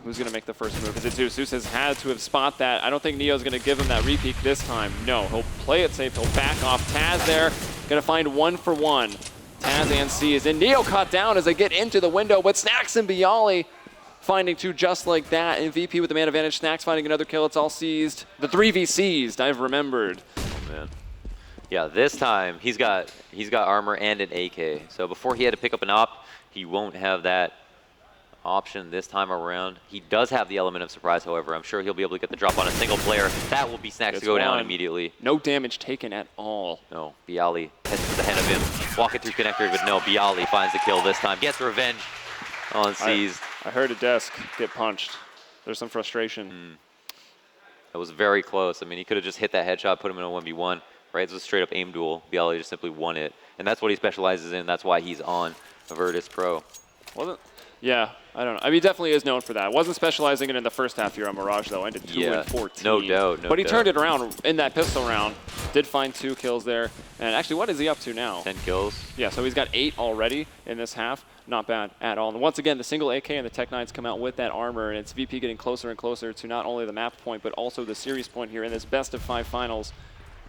Who's going to make the first move? Is it Zeus? Zeus has had to have spot that. I don't think Neo's going to give him that repeat this time. No, he'll play it safe. He'll back off. Taz there, going to find 1-for-1. Taz and C is in. Neo caught down as they get into the window, but Snacks and Bialy finding 2 just like that. And VP with the man advantage. Snacks finding another kill. It's all seized. The 3v seized, I've remembered. Oh, man. Yeah, this time he's got armor and an AK. So before he had to pick up an op, he won't have that option this time around. He does have the element of surprise, however. I'm sure he'll be able to get the drop on a single player. That will be Snacks to go down immediately. No damage taken at all. No, Bialy heads to the head of him. Walking through connector, but no, Bialy finds the kill this time. Gets revenge on Seized. I heard a desk get punched. There's some frustration. That was very close. I mean, he could have just hit that headshot, put him in a 1v1. Right, it was a straight up aim duel. Bialy just simply won it. And that's what he specializes in. That's why he's on Virtus.Pro. Wasn't? Yeah, I don't know. I mean, he definitely is known for that. Wasn't specializing it in the first half here on Mirage, though. Ended 2-14. No doubt. But he turned it around in that pistol round. Did find 2 kills there. And actually, what is he up to now? 10 kills. Yeah, so he's got 8 already in this half. Not bad at all. And once again, the single AK and the Tech 9s come out with that armor, and it's VP getting closer and closer to not only the map point, but also the series point here in this best-of-5 finals.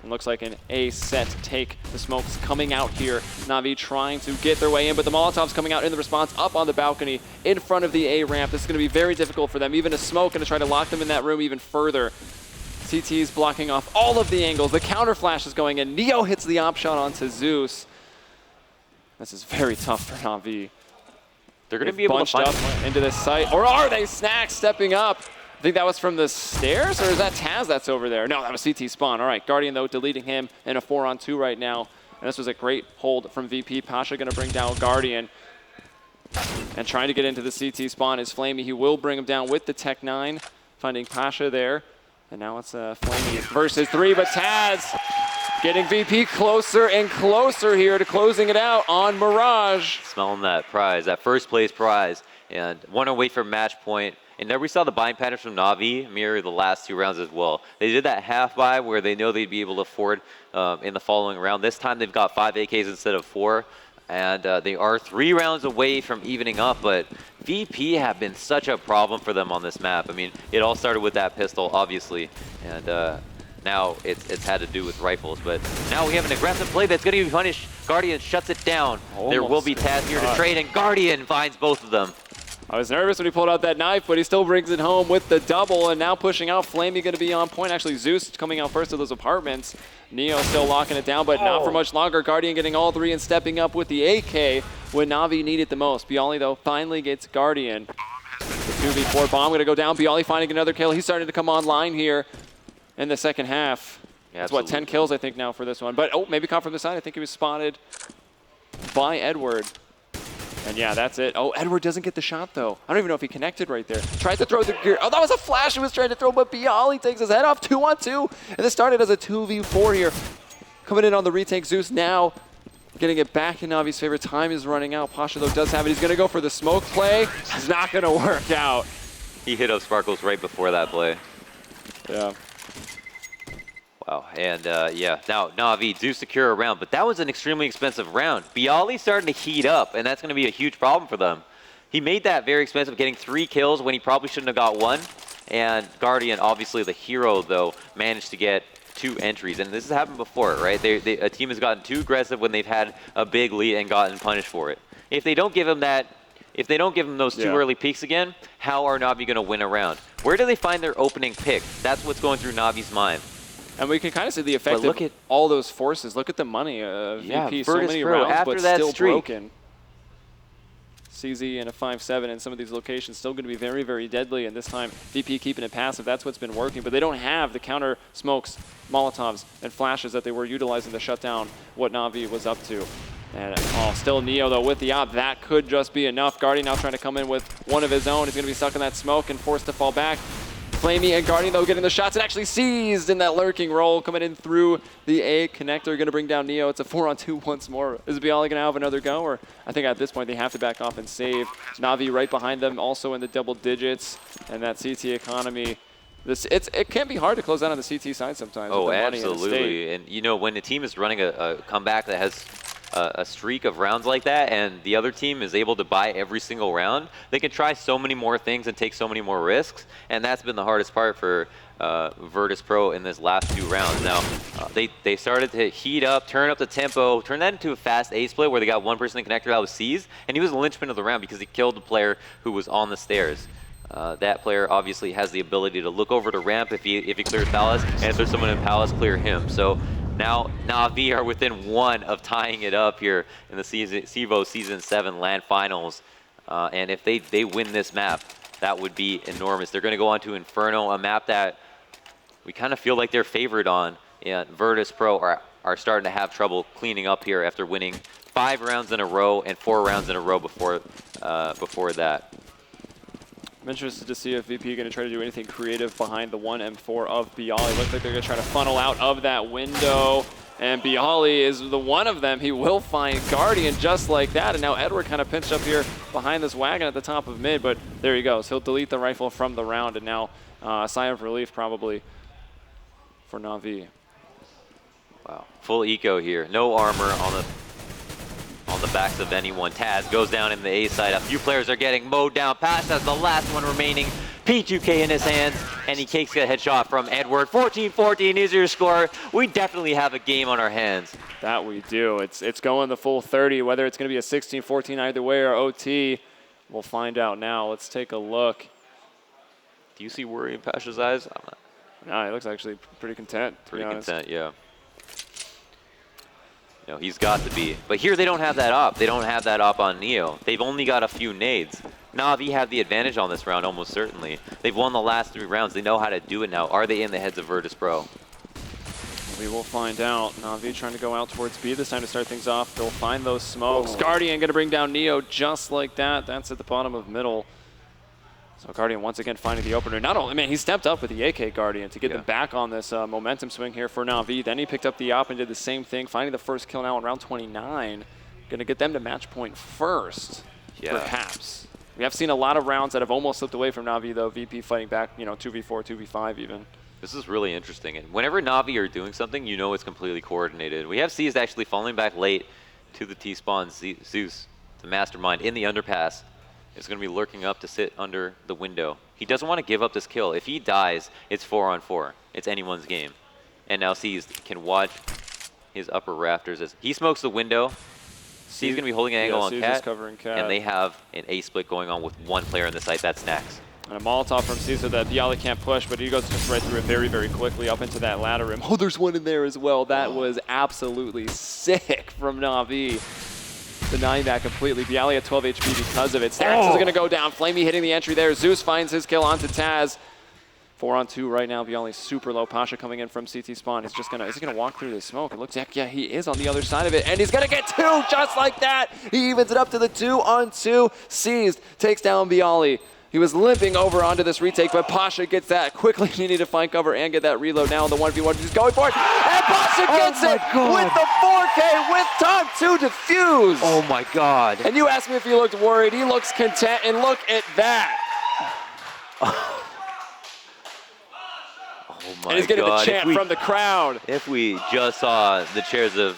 And looks like an A-set take. The smoke's coming out here. Navi trying to get their way in, but the Molotov's coming out in the response up on the balcony in front of the A ramp. This is going to be very difficult for them. Even a smoke going to try to lock them in that room even further. CT's blocking off all of the angles. The counter flash is going in. Neo hits the op shot onto Zeus. This is very tough for Navi. They're going to be able to find up into this site. Or are they? Snacks stepping up. I think that was from the stairs, or is that Taz that's over there? No, that was CT spawn. All right, Guardian, though, deleting him in a 4-on-2 right now. And this was a great hold from VP. Pasha going to bring down Guardian. And trying to get into the CT spawn is Flamey. He will bring him down with the Tech 9, finding Pasha there. And now it's Flamey versus 3, but Taz getting VP closer and closer here to closing it out on Mirage. Smelling that prize, that first place prize. And 1 away from match point. And there we saw the buying patterns from Navi mirror the last 2 rounds as well. They did that half buy where they know they'd be able to afford in the following round. This time they've got 5 AKs instead of 4. And they are 3 rounds away from evening up, but VP have been such a problem for them on this map. I mean, it all started with that pistol, obviously. And now it's had to do with rifles. But now we have an aggressive play that's going to be punished. Guardian shuts it down. There will be Taz here to trade, and Guardian finds both of them. I was nervous when he pulled out that knife, but he still brings it home with the double, and now pushing out. Flamey going to be on point. Actually, Zeus coming out first of those apartments. Neo still locking it down, but not for much longer. Guardian getting all 3 and stepping up with the AK when Navi needed the most. Bialy, though, finally gets Guardian. The 2v4 bomb going to go down. Bialy finding another kill. He's starting to come online here in the second half. Yeah, that's what, 10 kills, I think, now for this one. But, oh, maybe caught from the side. I think he was spotted by Edward. And yeah, that's it. Oh, Edward doesn't get the shot, though. I don't even know if he connected right there. Tries to throw the gear. Oh, that was a flash he was trying to throw, but Bialy takes his head off. 2-on-2. And this started as a 2v4 here. Coming in on the retake. Zeus now getting it back in Navi's favor. Time is running out. Pasha, though, does have it. He's going to go for the smoke play. It's not going to work out. He hit up Sparkles right before that play. Yeah. Wow, and yeah, now Navi do secure a round, but that was an extremely expensive round. Bialy's starting to heat up, and that's going to be a huge problem for them. He made that very expensive, getting 3 kills when he probably shouldn't have got 1. And Guardian, obviously the hero, though, managed to get 2 entries. And this has happened before, right? A team has gotten too aggressive when they've had a big lead and gotten punished for it. If they don't give them those 2 early peaks again, how are Navi going to win a round? Where do they find their opening pick? That's what's going through Navi's mind. And we can kind of see the effect of all those forces. Look at the money. VP, so many rounds, after but that still streak. broken. CZ and a 5-7 in some of these locations still going to be very, very deadly. And this time, VP keeping it passive. That's what's been working. But they don't have the counter smokes, Molotovs, and flashes that they were utilizing to shut down what Navi was up to. And still Neo, though, with the op. That could just be enough. Guardian now trying to come in with one of his own. He's going to be stuck in that smoke and forced to fall back. Flamey and Guardian, though, getting the shots and actually seized in that lurking roll, coming in through the A connector, going to bring down Neo. It's a 4-on-2 once more. Is Bialy going to have another go? Or I think at this point they have to back off and save. Navi right behind them, also in the double digits. And that CT economy, it can be hard to close out on the CT side sometimes. Oh, absolutely. And, you know, when a team is running a comeback that has a streak of rounds like that, and the other team is able to buy every single round, they can try so many more things and take so many more risks, and that's been the hardest part for Virtus.Pro in this last 2 rounds. Now, they started to heat up, turn up the tempo, turn that into a fast A split where they got one person in connector that was seized, and he was the linchpin of the round because he killed the player who was on the stairs. That player obviously has the ability to look over to ramp if he clears Palace, and if there's someone in Palace, clear him. So now Navi are within 1 of tying it up here in the CEVO Season 7 LAN Finals. And if they win this map, that would be enormous. They're going to go on to Inferno, a map that we kind of feel like they're favored on. And Virtus.Pro are starting to have trouble cleaning up here after winning 5 rounds in a row and 4 rounds in a row before that. I'm interested to see if VP going to try to do anything creative behind the 1M4 of Bialy. Looks like they're going to try to funnel out of that window. And Bialy is the one of them. He will find Guardian just like that. And now Edward kind of pinched up here behind this wagon at the top of mid. But there he goes. He'll delete the rifle from the round. And now a sigh of relief probably for Navi. Wow. Full eco here. No armor on the backs of anyone. Taz goes down in the A side. A few players are getting mowed down. Pass has the last one remaining. P2K in his hands, and he takes a headshot from Edward. 14-14 is your score. We definitely have a game on our hands. That we do. It's going the full 30. Whether it's going to be a 16-14 either way or OT, we'll find out now. Let's take a look. Do you see worry in Pasha's eyes? No, he looks actually pretty content. Pretty content, yeah. You know, he's got to be. But here they don't have that op. They don't have that op on Neo. They've only got a few nades. Navi have the advantage on this round, almost certainly. They've won the last 3 rounds. They know how to do it now. Are they in the heads of Virtus.Pro? We will find out. Navi trying to go out towards B this time to start things off. They'll find those smokes. Guardian going to bring down Neo just like that. That's at the bottom of middle. So Guardian once again finding the opener. Not only, man, he stepped up with the AK Guardian to get them back on this momentum swing here for Navi. Then he picked up the op and did the same thing, finding the first kill now in round 29. Going to get them to match point first, perhaps. We have seen a lot of rounds that have almost slipped away from Navi, though. VP fighting back, 2v4, 2v5 even. This is really interesting. And whenever Navi are doing something, you know it's completely coordinated. We have C's actually falling back late to the T-spawn. Zeus, the mastermind, in the underpass, is going to be lurking up to sit under the window. He doesn't want to give up this kill. If he dies, it's 4-on-4. It's anyone's game. And now C's can watch his upper rafters as he smokes the window. C's going to be holding an angle on Cat, and they have an A split going on with 1 player in the site. That's Nax. And a Molotov from C so that Bialy can't push, but he goes just right through it very, very quickly up into that ladder rim. Oh, there's one in there as well. That was absolutely sick from Navi. Denying that completely. Bialy at 12 HP because of it. Stax is going to go down. Flamey hitting the entry there. Zeus finds his kill onto Taz. 4-on-2 right now. Bialy super low. Pasha coming in from CT spawn. He's just gonna, is he gonna walk through the smoke? It looks like, yeah, he is on the other side of it. And he's gonna get 2 just like that. He evens it up to the 2-on-2. Seized, takes down Bialy. He was limping over onto this retake, but Pasha gets that. Quickly needed to find cover and get that reload now on the 1v1. He's going for it. And Pasha gets it with the 4K with time to defuse. Oh my God. And you asked me if he looked worried. He looks content, and look at that. Oh my and he's getting God. the chant from the crowd. If we just saw the chairs of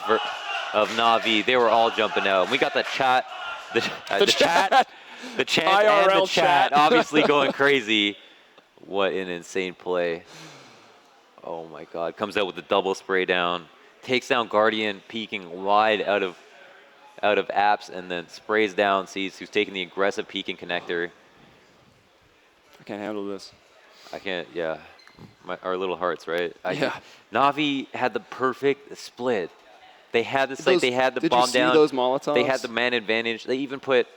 Navi, they were all jumping out. We got the chat, the chat, the chant IRL and the chat obviously going crazy. What an insane play. Oh my God. Comes out with the double spray down. Takes down Guardian, peeking wide out of apps, and then sprays down Seas, who's taking the aggressive peeking connector. I can't handle this. I can't, yeah. Our little hearts, right? Yeah. Navi had the perfect split. They had the they had the did bomb you see down. those Molotovs? They had the man advantage. They even put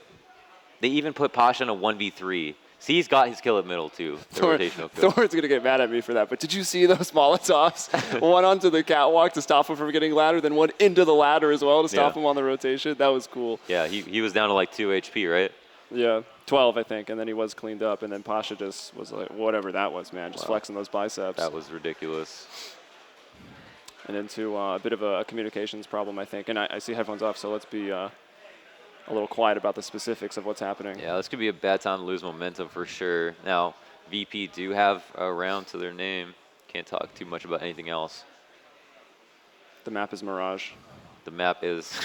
Pasha in a 1v3. C's got his kill at middle too. The rotational kill. Thorn's gonna get mad at me for that, but did you see those Molotovs? One onto the catwalk to stop him from getting ladder, then one into the ladder as well to stop him on the rotation. That was cool. Yeah, he was down to like 2 HP, right? Yeah, 12 I think, and then he was cleaned up, and then Pasha just was like, whatever that was, man, just flexing those biceps. That was ridiculous. And into a bit of a communications problem, I think. And I see headphones off, so let's be a little quiet about the specifics of what's happening. Yeah, this could be a bad time to lose momentum for sure. Now, VP do have a round to their name. Can't talk too much about anything else. The map is Mirage. The map is...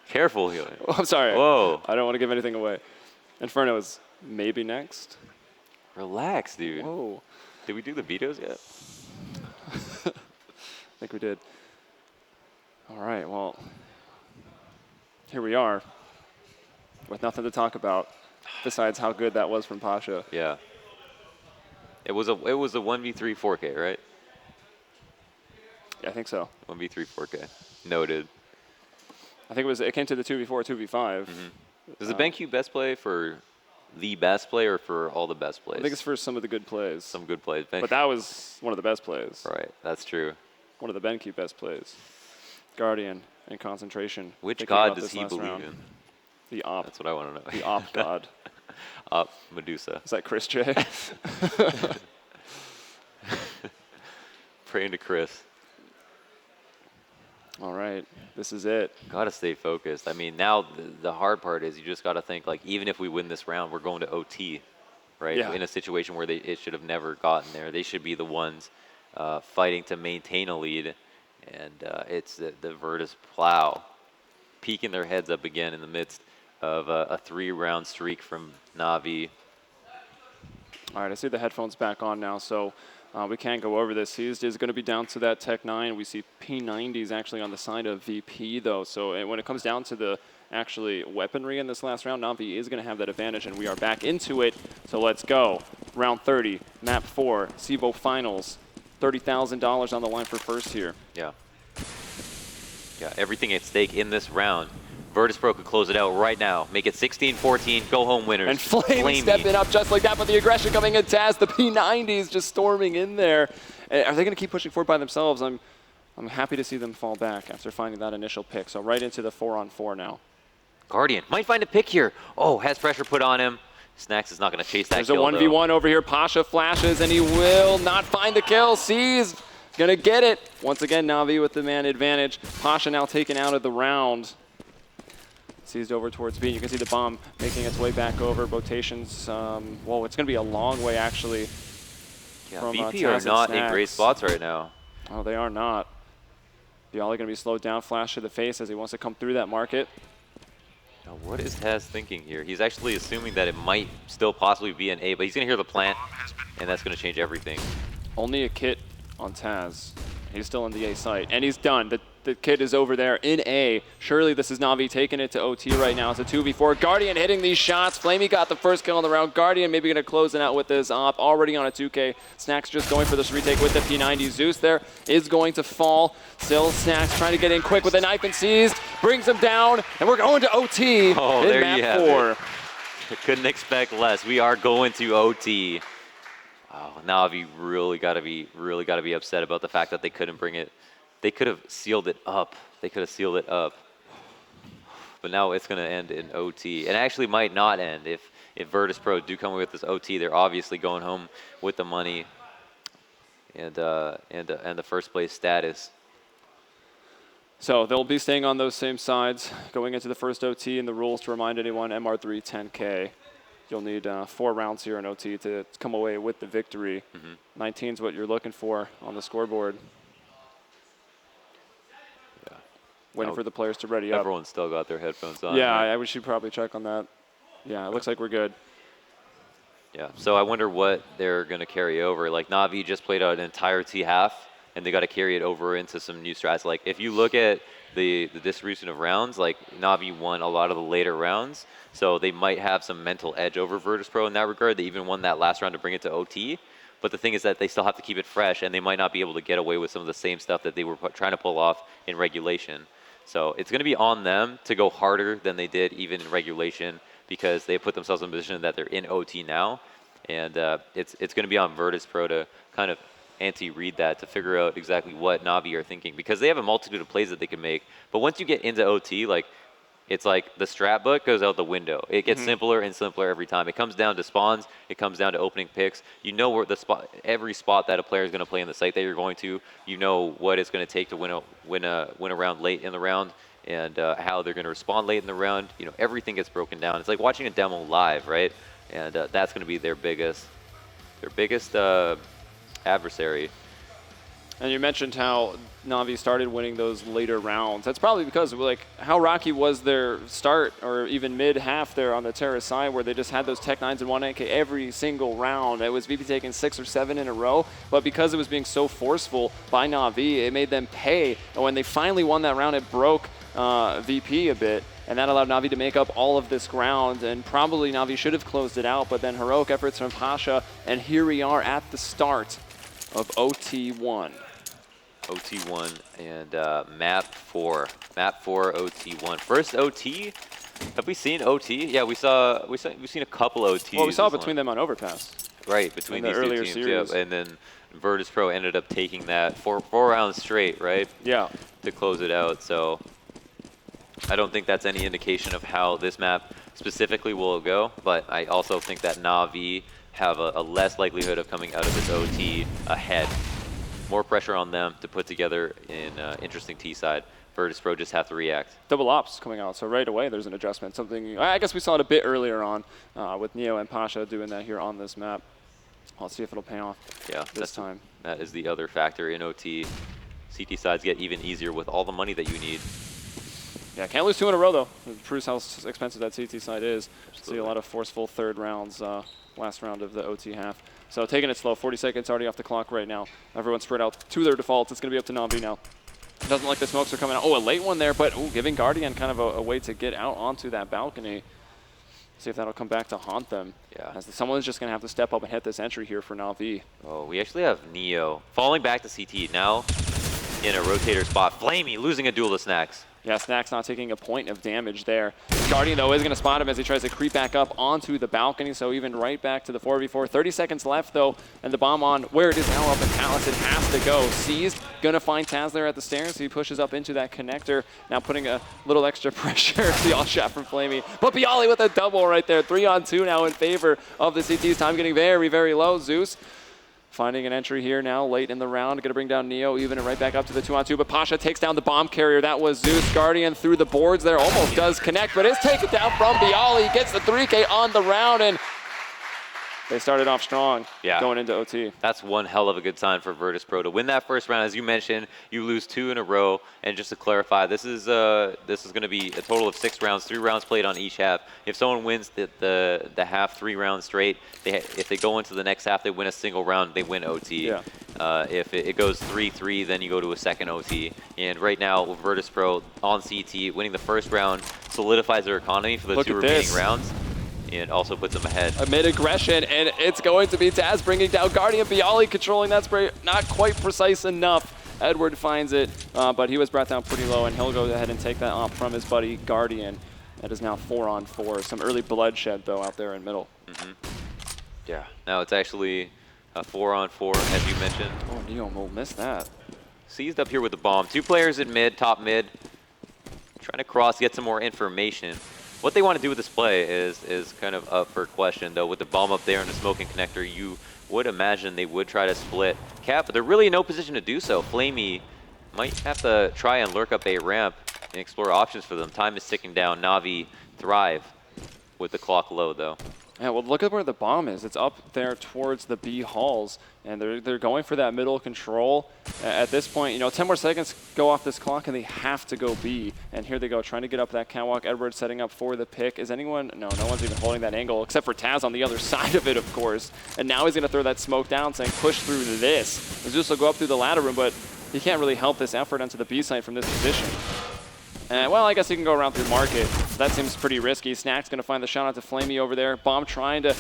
Careful here. Oh, I'm sorry. Whoa. I don't want to give anything away. Inferno is maybe next. Relax, dude. Whoa. Did we do the vetoes yet? I think we did. All right, well, here we are with nothing to talk about besides how good that was from Pasha. Yeah. It was a 1v3 4K, right? Yeah, I think so. 1v3 4K. Noted. I think it came to the 2v4, 2v5. Is the BenQ best play for the best play or for all the best plays? I think it's for some of the good plays. Some good plays. But that was one of the best plays. Right, that's true. One of the BenQ best plays. Guardian and concentration. Which Thinking god about does this he last believe round. in? The Op. That's what I want to know. The Op god. Op Medusa. Is that Chris J? Praying to Chris. All right, this is it. Gotta stay focused. I mean, now the hard part is you just gotta think, like, even if we win this round, we're going to OT, right? Yeah. In a situation where it should have never gotten there. They should be the ones fighting to maintain a lead, and it's the Virtus Plow peeking their heads up again in the midst of a 3-round streak from Navi. All right, I see the headphones back on now, so we can't go over this. Seized is going to be down to that Tech 9. We see P90s actually on the side of VP, though. So when it comes down to the actually weaponry in this last round, Navi is going to have that advantage, and we are back into it. So let's go. Round 30, map 4, CEVO Finals. $30,000 on the line for first here. Yeah. Yeah, everything at stake in this round. Virtus.Pro could close it out right now. Make it 16-14, go home winners. And Flame stepping up just like that, but the aggression coming in. Taz, the P90s just storming in there. And are they going to keep pushing forward by themselves? I'm happy to see them fall back after finding that initial pick. So right into the 4-on-4 now. Guardian might find a pick here. Oh, has pressure put on him. Snacks is not going to chase that There's kill, a 1v1 over here. Pasha flashes, and he will not find the kill. Seized, going to get it. Once again, Navi with the man advantage. Pasha now taken out of the round. Seized over towards B. You can see the bomb making its way back over. Rotations, whoa, it's going to be a long way, actually. Yeah, from, VP Taz are and not in Snacks. great spots right now. Oh, they are not. Bialy going to be slowed down. Flash to the face as he wants to come through that market. Now, what is Taz thinking here? He's actually assuming that it might still possibly be an A, but he's going to hear the plant, and that's going to change everything. Only a kit on Taz. He's still in the A site, and he's done. The kid is over there in A. Surely this is Navi taking it to OT right now. It's a 2v4. Guardian hitting these shots. Flamey got the first kill on the round. Guardian maybe going to close it out with this op. Already on a 2K. Snacks just going for this retake with the P90. Zeus there is going to fall. Still Snacks trying to get in quick with a knife and seized. Brings him down, and we're going to OT Oh, in there map you have 4. it. Couldn't expect less. We are going to OT. Oh, Navi really got to be upset about the fact that they couldn't bring it. They could have sealed it up. They could have sealed it up. But now it's going to end in OT. It actually might not end if Virtus.Pro do come away with this OT. They're obviously going home with the money and the first place status. So they'll be staying on those same sides going into the first OT. And the rules, to remind anyone, MR3 10K. You'll need 4 rounds here in OT to come away with the victory. 19 is what you're looking for on the scoreboard. Yeah. Waiting for the players to ready up. Everyone's still got their headphones on. Yeah, right? we should probably check on that. Yeah, it looks like we're good. Yeah, so I wonder what they're going to carry over. Like, Navi just played out an entire T-half, and they got to carry it over into some new strats. Like, if you look at the distribution of rounds, like, Navi won a lot of the later rounds, so they might have some mental edge over Virtus.Pro in that regard. They even won that last round to bring it to OT. But the thing is that they still have to keep it fresh, and they might not be able to get away with some of the same stuff that they were trying to pull off in regulation. So it's going to be on them to go harder than they did even in regulation, because they put themselves in a position that they're in OT now. And it's going to be on Virtus.Pro to kind of anti-read that, to figure out exactly what Navi are thinking, because they have a multitude of plays that they can make. But once you get into OT, like, it's like the strat book goes out the window. It gets simpler and simpler every time. It comes down to spawns. It comes down to opening picks. You know where the spot, every spot that a player is going to play in the site that you're going to. You know what it's going to take to win a round late in the round, and how they're going to respond late in the round. You know, everything gets broken down. It's like watching a demo live, right? And that's going to be their biggest adversary. And you mentioned how Navi started winning those later rounds. That's probably because, like, how rocky was their start, or even mid-half there on the Terra side, where they just had those Tech 9s and 1AK every single round. It was VP taking 6 or 7 in a row, but because it was being so forceful by Navi, it made them pay. And when they finally won that round, it broke VP a bit, and that allowed Navi to make up all of this ground, and probably Navi should have closed it out, but then heroic efforts from Pasha, and here we are at the start of OT1. OT1 and map 4. Map 4 OT1. First OT. Have we seen OT? Yeah, we've seen a couple OTs. Well, we saw between them on Overpass. Right, between these earlier two teams. series. Yeah, and then Virtus.Pro ended up taking that four rounds straight, right? Yeah. To close it out. So I don't think that's any indication of how this map specifically will go, but I also think that Navi have a less likelihood of coming out of this OT ahead. More pressure on them to put together an interesting T-side. Virtus.Pro just have to react. Double ops coming out, so right away there's an adjustment. Something I guess we saw it a bit earlier on with Neo and Pasha doing that here on this map. Let's see if it'll pay off this time. That is the other factor in OT. CT sides get even easier with all the money that you need. Yeah, can't lose 2 in a row, though. It proves how expensive that CT side is. Absolutely. See a lot of forceful third rounds last round of the OT half. So taking it slow, 40 seconds already off the clock right now. Everyone's spread out to their defaults. It's going to be up to Navi now. Doesn't like the smokes are coming out. Oh, a late one there, but giving Guardian kind of a way to get out onto that balcony. See if that'll come back to haunt them. Yeah. As someone's just going to have to step up and hit this entry here for Navi. Oh, we actually have Neo falling back to CT now in a rotator spot. Flamey losing a duel to Snacks. Yeah, Snack's not taking a point of damage there. Guardian, though, is going to spot him as he tries to creep back up onto the balcony, so even right back to the 4v4. 30 seconds left, though, and the bomb on where it is now up in Palace. It has to go. Seized, going to find Taz there at the stairs, so he pushes up into that connector, now putting a little extra pressure. The all shot from Flamey. But Bialy with a double right there. 3-on-2 now in favor of the CTs. Time getting very, very low. Zeus finding an entry here now late in the round. Going to bring down Neo, even and right back up to the 2-on-2. But Pasha takes down the bomb carrier. That was Zeus. Guardian through the boards there. Almost does connect, but is taken down from Bialy. Gets the 3K on the round, and they started off strong going into OT. That's one hell of a good sign for Virtus.Pro to win that first round. As you mentioned, you lose 2 in a row. And just to clarify, this is going to be a total of 6 rounds, 3 rounds played on each half. If someone wins the half 3 rounds straight, if they go into the next half, they win a single round, they win OT. Yeah. If it goes 3-3, then you go to a second OT. And right now, with Virtus.Pro on CT, winning the first round solidifies their economy for the 2 remaining rounds. And also puts them ahead. Amid aggression, and it's going to be Taz bringing down Guardian. Bialy controlling that spray, not quite precise enough. Edward finds it, but he was brought down pretty low, and he'll go ahead and take that off from his buddy Guardian. That is now 4-on-4. Some early bloodshed, though, out there in middle. Yeah, now it's actually a 4-on-4, as you mentioned. Oh, Neo will miss that. Seized up here with the bomb. 2 players in mid, top mid. Trying to cross, get some more information. What they want to do with this play is kind of up for question, though. With the bomb up there and the smoking connector, you would imagine they would try to split cap, but they're really in no position to do so. Flamey might have to try and lurk up a ramp and explore options for them. Time is ticking down. Navi thrive with the clock low, though. Yeah, well, look at where the bomb is. It's up there towards the B halls, and they're going for that middle control. At this point, you know, 10 more seconds go off this clock, and they have to go B. And here they go, trying to get up that catwalk. Edward setting up for the pick. Is anyone? No, no one's even holding that angle, except for Taz on the other side of it, of course. And now he's going to throw that smoke down, saying push through this. Zeus will go up through the ladder room, but he can't really help this effort onto the B site from this position. Well, I guess he can go around through market. That seems pretty risky. Snack's going to find the shot onto Flamey over there. Bomb trying to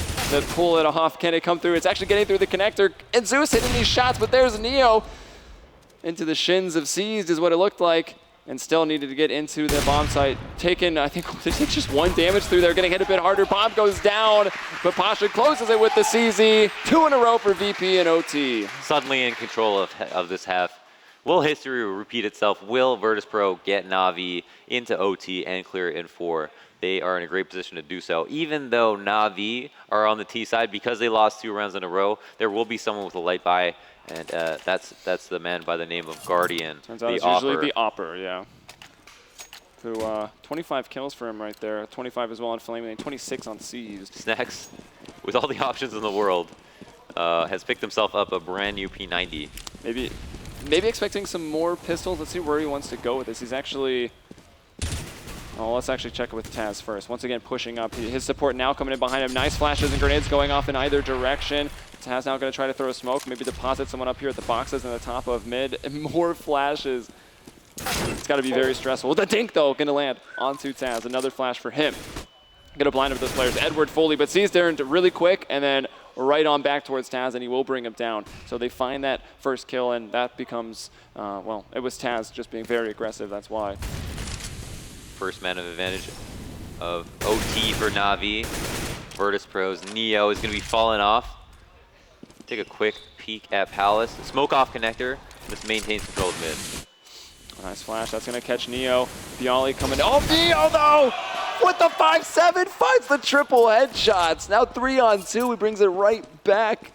pull it off. Can it come through? It's actually getting through the connector. And Zeus hitting these shots, but there's Neo. Into the shins of Seized is what it looked like. And still needed to get into the bomb site. Taken, I think, it's just 1 damage through there. Getting hit a bit harder. Bomb goes down, but Pasha closes it with the CZ. 2 in a row for VP and OT. Suddenly in control of this half. Will history repeat itself? Will Virtus.Pro get Navi into OT and clear it in 4? They are in a great position to do so. Even though Navi are on the T side, because they lost 2 rounds in a row, there will be someone with a light buy, and that's the man by the name of Guardian. Turns out it's usually the Opper, yeah. Who, 25 kills for him right there. 25 as well on Flaming, and 26 on Seized. Snacks, with all the options in the world, has picked himself up a brand new P90. Maybe expecting some more pistols. Let's see where he wants to go with this. He's actually... Oh, let's actually check it with Taz first. Once again, pushing up. His support now coming in behind him. Nice flashes and grenades going off in either direction. Taz now going to try to throw a smoke. Maybe deposit someone up here at the boxes in the top of mid. And more flashes. It's got to be very stressful. The dink, though, going to land onto Taz. Another flash for him. Going to blind up those players. Edward Foley, but sees there really quick, and then right on back towards Taz, and he will bring him down. So they find that first kill, and that becomes, well, it was Taz just being very aggressive. That's why. First man of advantage of OT for Navi. Virtus.Pro's Neo is going to be falling off. Take a quick peek at Palace. Smoke off connector. This maintains control of mid. Nice flash. That's going to catch Neo. Bialy coming. Oh, Neo, though! With the 5-7, finds the triple headshots. Now 3 on 2. He brings it right back.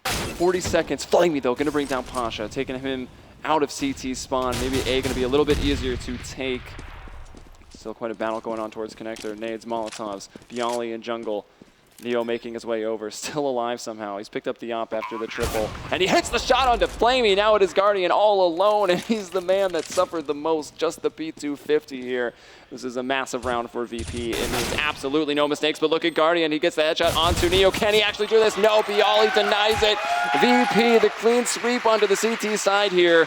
40 seconds. Flamey, though, going to bring down Pasha, taking him out of CT spawn. Maybe A going to be a little bit easier to take. Still quite a battle going on towards connector. Nades, Molotovs, Bialy in jungle. Neo making his way over, still alive somehow. He's picked up the op after the triple, and he hits the shot onto Flamey. Now it is Guardian all alone, and he's the man that suffered the most. Just the P250 here. This is a massive round for VP. It means absolutely no mistakes, but look at Guardian. He gets the headshot onto Neo. Can he actually do this? No, Bialy denies it. VP, the clean sweep onto the CT side here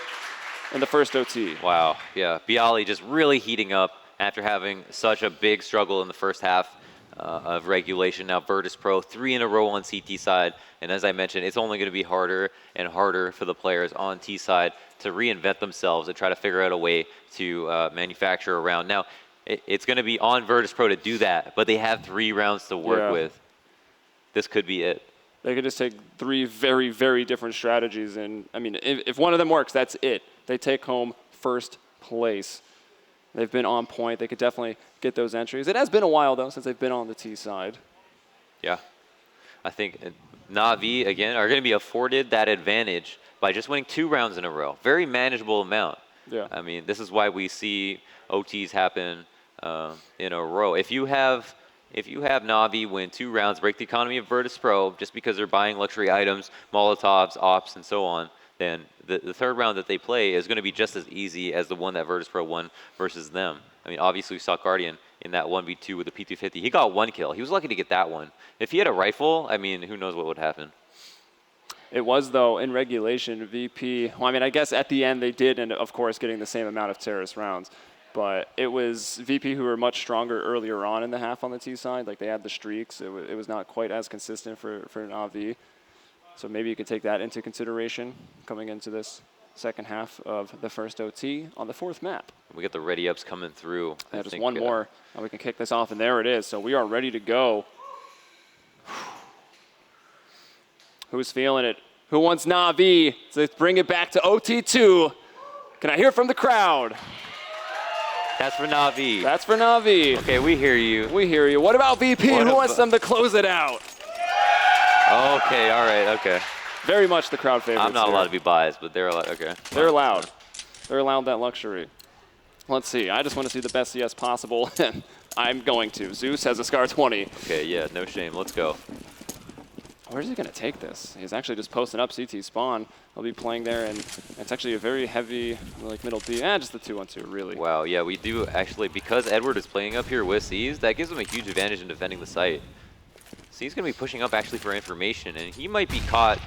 in the first OT. Wow, yeah, Bialy just really heating up after having such a big struggle in the first half of regulation. Now Virtus.Pro 3 in a row on CT side, and as I mentioned, it's only going to be harder and harder for the players on T side to reinvent themselves and try to figure out a way to manufacture a round. Now it's going to be on Virtus.Pro to do that, but they have 3 rounds to work with. This could be it. They could just take 3 very, very different strategies, and I mean, if one of them works, that's it. They take home first place. They've been on point. They could definitely get those entries. It has been a while, though, since they've been on the T side. Yeah. I think Navi, again, are going to be afforded that advantage by just winning 2 rounds in a row. Very manageable amount. Yeah. I mean, this is why we see OTs happen in a row. If you have Navi win 2 rounds, break the economy of Virtus.Pro just because they're buying luxury items, Molotovs, ops, and so on, then the third round that they play is going to be just as easy as the one that Virtus.Pro won versus them. I mean, obviously we saw Guardian in that 1v2 with the P250. He got 1 kill. He was lucky to get that one. If he had a rifle, I mean, who knows what would happen. It was, though, in regulation, VP. Well, I mean, I guess at the end they did, and of course, getting the same amount of terrorist rounds. But it was VP who were much stronger earlier on in the half on the T side. Like, they had the streaks. It was not quite as consistent for Navi. So maybe you could take that into consideration coming into this second half of the first OT on the 4th map. We get the ready ups coming through. Yeah, just one more, and we can kick this off, and there it is. So we are ready to go. Who's feeling it? Who wants Navi? So let's bring it back to OT2. Can I hear from the crowd? That's for Navi. That's for Navi. Okay, we hear you. We hear you. What about VP? Who wants them to close it out? Okay, all right, okay. Very much the crowd favorite. I'm not allowed to be biased, but they're allowed. Okay. They're allowed. They're allowed that luxury. Let's see. I just want to see the best CS possible. I'm going to. Zeus has a Scar 20. Okay, yeah, no shame. Let's go. Where's he going to take this? He's actually just posting up CT spawn. He'll be playing there, and it's actually a very heavy, like, middle B. Just the 2-1-2, really. Wow, yeah, we do actually, because Edward is playing up here with C's, that gives him a huge advantage in defending the site. C's going to be pushing up actually for information, and he might be caught.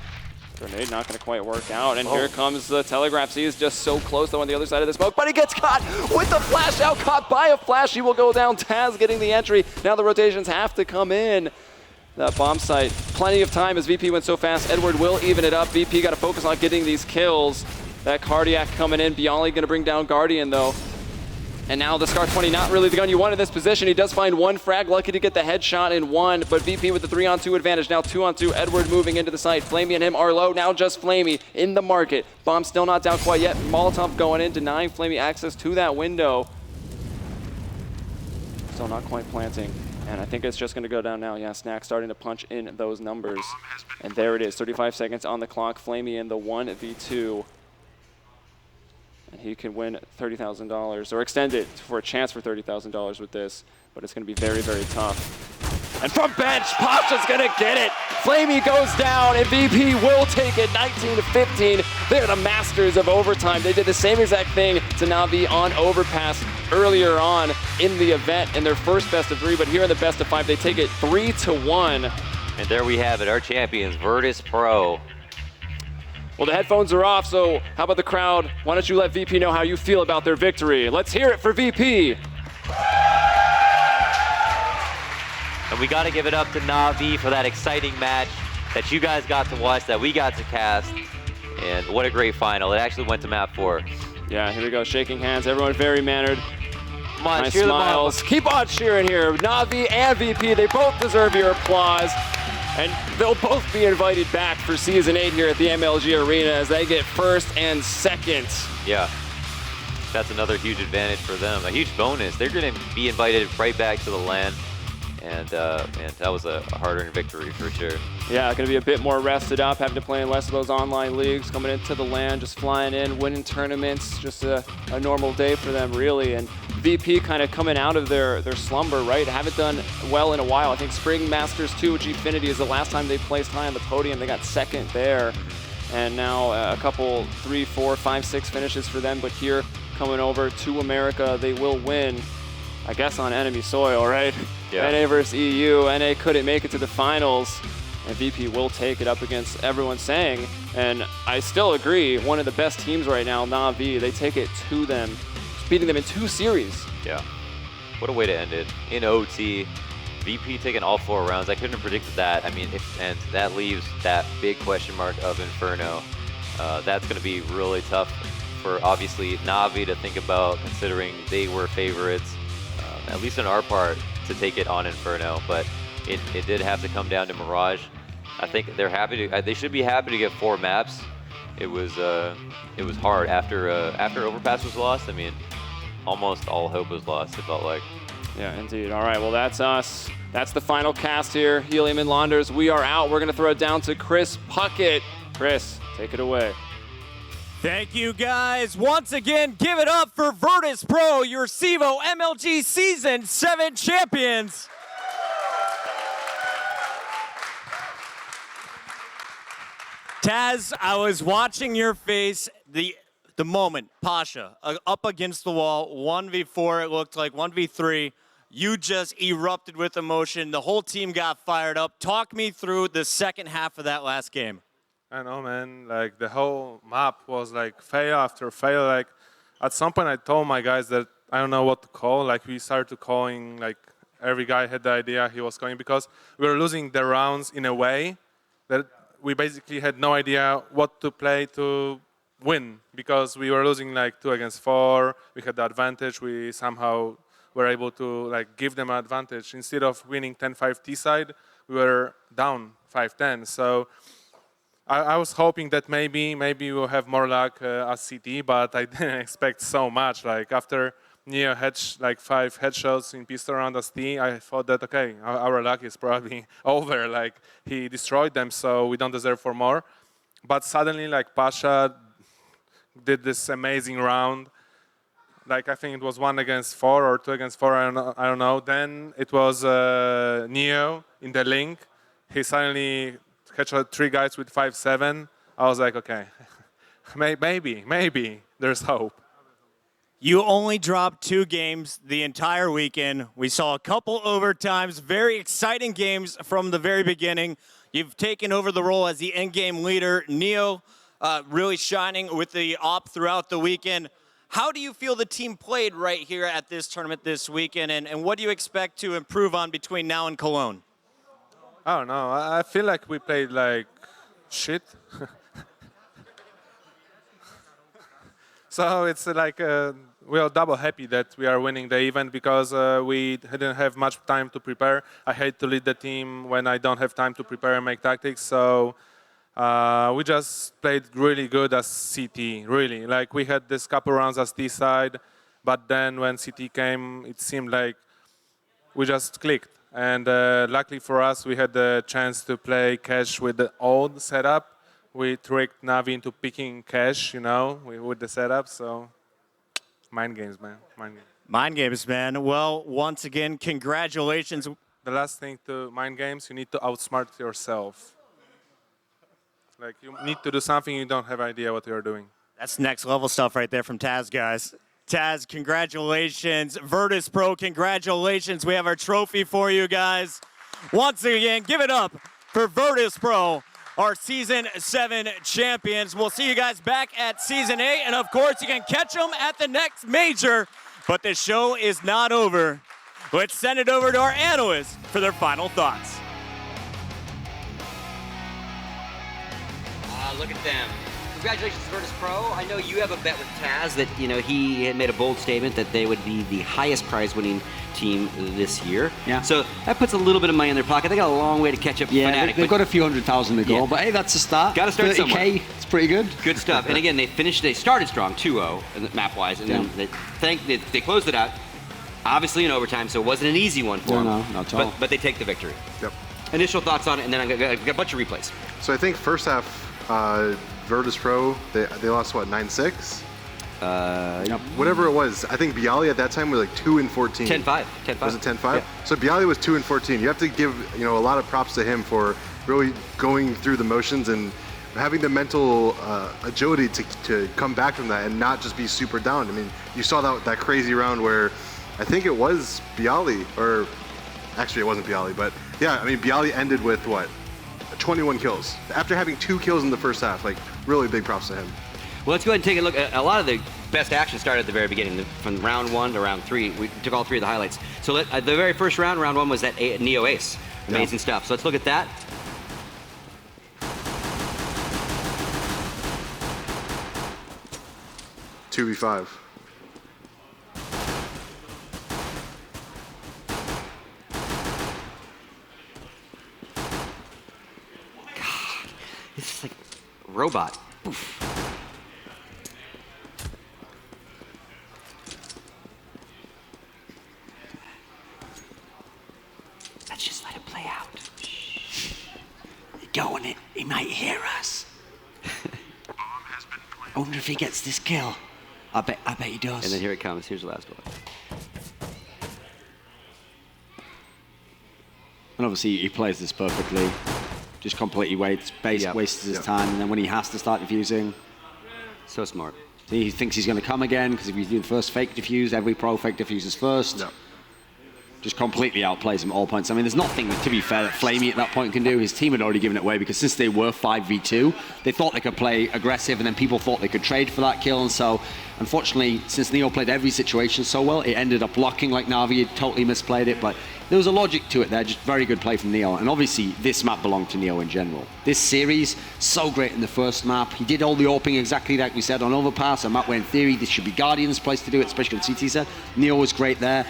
Grenade not going to quite work out, and here comes the Telegraph. C is just so close, though, on the other side of the smoke, but he gets caught with the flash out, caught by a flash. He will go down. Taz getting the entry. Now the rotations have to come in. That bomb site, plenty of time as VP went so fast. Edward will even it up. VP got to focus on getting these kills. That Cardiac coming in. Bialy going to bring down Guardian, though. And now the Scar 20, not really the gun you want in this position. He does find one frag, lucky to get the headshot in one, but VP with the 3-on-2 advantage. Now 2-on-2, Edward moving into the site. Flamey and him are low, now just Flamey in the market. Bomb still not down quite yet. Molotov going in, denying Flamey access to that window. Still not quite planting. And I think it's just going to go down now. Yeah, Snack starting to punch in those numbers. And there it is, 35 seconds on the clock. Flamey in the 1v2. And he can win $30,000, or extend it for a chance for $30,000 with this. But it's going to be very, very tough. And from bench, Pasha's going to get it. Flamey goes down, and VP will take it, 19-15. They're the masters of overtime. They did the same exact thing to Navi on Overpass earlier on in the event in their first best of 3, but here in the best of 5, they take it 3-1. And there we have it, our champions, Virtus.Pro. Well, the headphones are off, so how about the crowd? Why don't you let VP know how you feel about their victory? Let's hear it for VP. And we got to give it up to Navi for that exciting match that you guys got to watch, that we got to cast. And what a great final. It actually went to map 4. Yeah, here we go, shaking hands. Everyone very mannered. Come on, nice cheer smiles. them up. Keep on cheering here. Navi and VP, they both deserve your applause. And they'll both be invited back for Season 8 here at the MLG Arena as they get first and second. Yeah, that's another huge advantage for them. A huge bonus. They're going to be invited right back to the LAN. And that was a hard-earned victory for sure. Yeah, going to be a bit more rested up, having to play in less of those online leagues, coming into the LAN, just flying in, winning tournaments, just a normal day for them, really. And VP kind of coming out of their slumber, right? Haven't done well in a while. I think Spring Masters 2 with Gfinity is the last time they placed high on the podium. They got second there. And now a couple, 3, 4, 5, 6 finishes for them. But here, coming over to America, they will win, I guess, on enemy soil, right? Yeah. NA versus EU. NA couldn't make it to the finals, and VP will take it up against everyone saying, and I still agree, one of the best teams right now, Navi. They take it to them, beating them in 2 series. Yeah. What a way to end it. In OT, VP taking all 4 rounds. I couldn't have predicted that. I mean, and that leaves that big question mark of Inferno. That's going to be really tough for, obviously, Navi to think about, considering they were favorites, at least on our part, to take it on Inferno, but it did have to come down to Mirage. I think they're happy to. They should be happy to get 4 maps. It was hard after Overpass was lost. I mean, almost all hope was lost. It felt like. Yeah, indeed. All right, well, that's us. That's the final cast here. Helium and Launders, we are out. We're going to throw it down to Chris Puckett. Chris, take it away. Thank you, guys. Once again, give it up for Virtus.Pro, your CEVO MLG Season 7 champions. Taz, I was watching your face the moment, Pasha, up against the wall, 1v4, it looked like 1v3. You just erupted with emotion. The whole team got fired up. Talk me through the second half of that last game. I know, man. Like, the whole map was like fail after fail. Like, at some point I told my guys that I don't know what to call. Like, we started calling, like, every guy had the idea he was calling, because we were losing the rounds in a way that we basically had no idea what to play to win, because we were losing like 2 against 4. We had the advantage. We somehow were able to like give them an advantage. Instead of winning 10-5 T-side, we were down 5-10. So I was hoping that maybe we'll have more luck as CT, but I didn't expect so much. Like, after Neo had like 5 headshots in pistol round as T, I thought that, okay, our luck is probably over. Like, he destroyed them, so we don't deserve for more. But suddenly, like, Pasha did this amazing round. like I think it was 1 against 4 or 2 against 4, I don't know. Then it was Neo in the link. He suddenly catch 3 guys with 5-7. I was like, okay, maybe there's hope. You only dropped 2 games the entire weekend. We saw a couple overtimes, very exciting games from the very beginning. You've taken over the role as the end-game leader. Neo really shining with the op throughout the weekend. How do you feel the team played right here at this tournament this weekend, and what do you expect to improve on between now and Cologne? I don't know. I feel like we played like shit. So it's like we are double happy that we are winning the event because we didn't have much time to prepare. I hate to lead the team when I don't have time to prepare and make tactics. So we just played really good as CT, really. Like we had this couple rounds as T side, but then when CT came, it seemed like we just clicked. And luckily for us, we had the chance to play cash with the old setup. We tricked Navi into picking cash, you know, with the setup. So mind games, man. Mind games. Mind games, man. Well, once again, congratulations. The last thing to mind games, you need to outsmart yourself. Like you need to do something you don't have idea what you're doing. That's next level stuff right there from Taz, guys. Taz, congratulations. Virtus.Pro, congratulations. We have our trophy for you guys. Once again, give it up for Virtus.Pro, our Season 7 champions. We'll see you guys back at Season 8, and of course, you can catch them at the next major. But the show is not over. Let's send it over to our analysts for their final thoughts. Look at them. Congratulations, Virtus.Pro. I know you have a bet with Taz that, you know, he had made a bold statement that they would be the highest prize-winning team this year. Yeah. So that puts a little bit of money in their pocket. They got a long way to catch up with Fnatic. They've got a few 100,000 to go, Yeah. but hey, that's a start. Got to start 30K, somewhere. it's pretty good. Good stuff. And again, they started strong, 2-0 map-wise, and then they closed it out. Obviously in overtime, so it wasn't an easy one for them. No, not at all. But they take the victory. Yep. Initial thoughts on it, and then I got a bunch of replays. So I think first half, Virtus.Pro, they lost what, 9-6? Whatever it was. I think Bialy at that time was like 2-14. 10-5. Was it 10-5? Yeah. So Bialy was 2-14. You have to give a lot of props to him for really going through the motions and having the mental agility to come back from that and not just be super down. I mean, you saw that crazy round where I think it was Bialy, or actually it wasn't Bialy, but yeah, I mean Bialy ended with what? 21 kills after having 2 kills in the first half. Like really big props to him. Well, let's go ahead and take a look. A lot of the best action started at the very beginning, from round 1 to round 3. We took all 3 of the highlights. So the very first round 1 was that Neo Ace. Amazing stuff. So let's look at that. Two v 5. It's just like a robot. Oof. Let's just let it play out. Going it, he might hear us. I wonder if he gets this kill. I bet he does. And then here it comes. Here's the last one. And obviously he plays this perfectly. Just completely wastes his time, and then when he has to start defusing, So smart. he thinks he's going to come again, because if you do the first fake defuse, every pro fake defuses first. Yeah. Just completely outplays him at all points. I mean, there's nothing, to be fair, that Flamey at that point can do. His team had already given it away, because since they were 5v2, they thought they could play aggressive, and then people thought they could trade for that kill. And so, unfortunately, since Neo played every situation so well, it ended up locking like Navi had totally misplayed it. But there was a logic to it there, just very good play from Neo. And obviously, this map belonged to Neo in general. This series, so great in the first map. He did all the AWPing exactly like we said on Overpass, a map where in theory this should be Guardian's place to do it, especially on CT set. Neo was great there.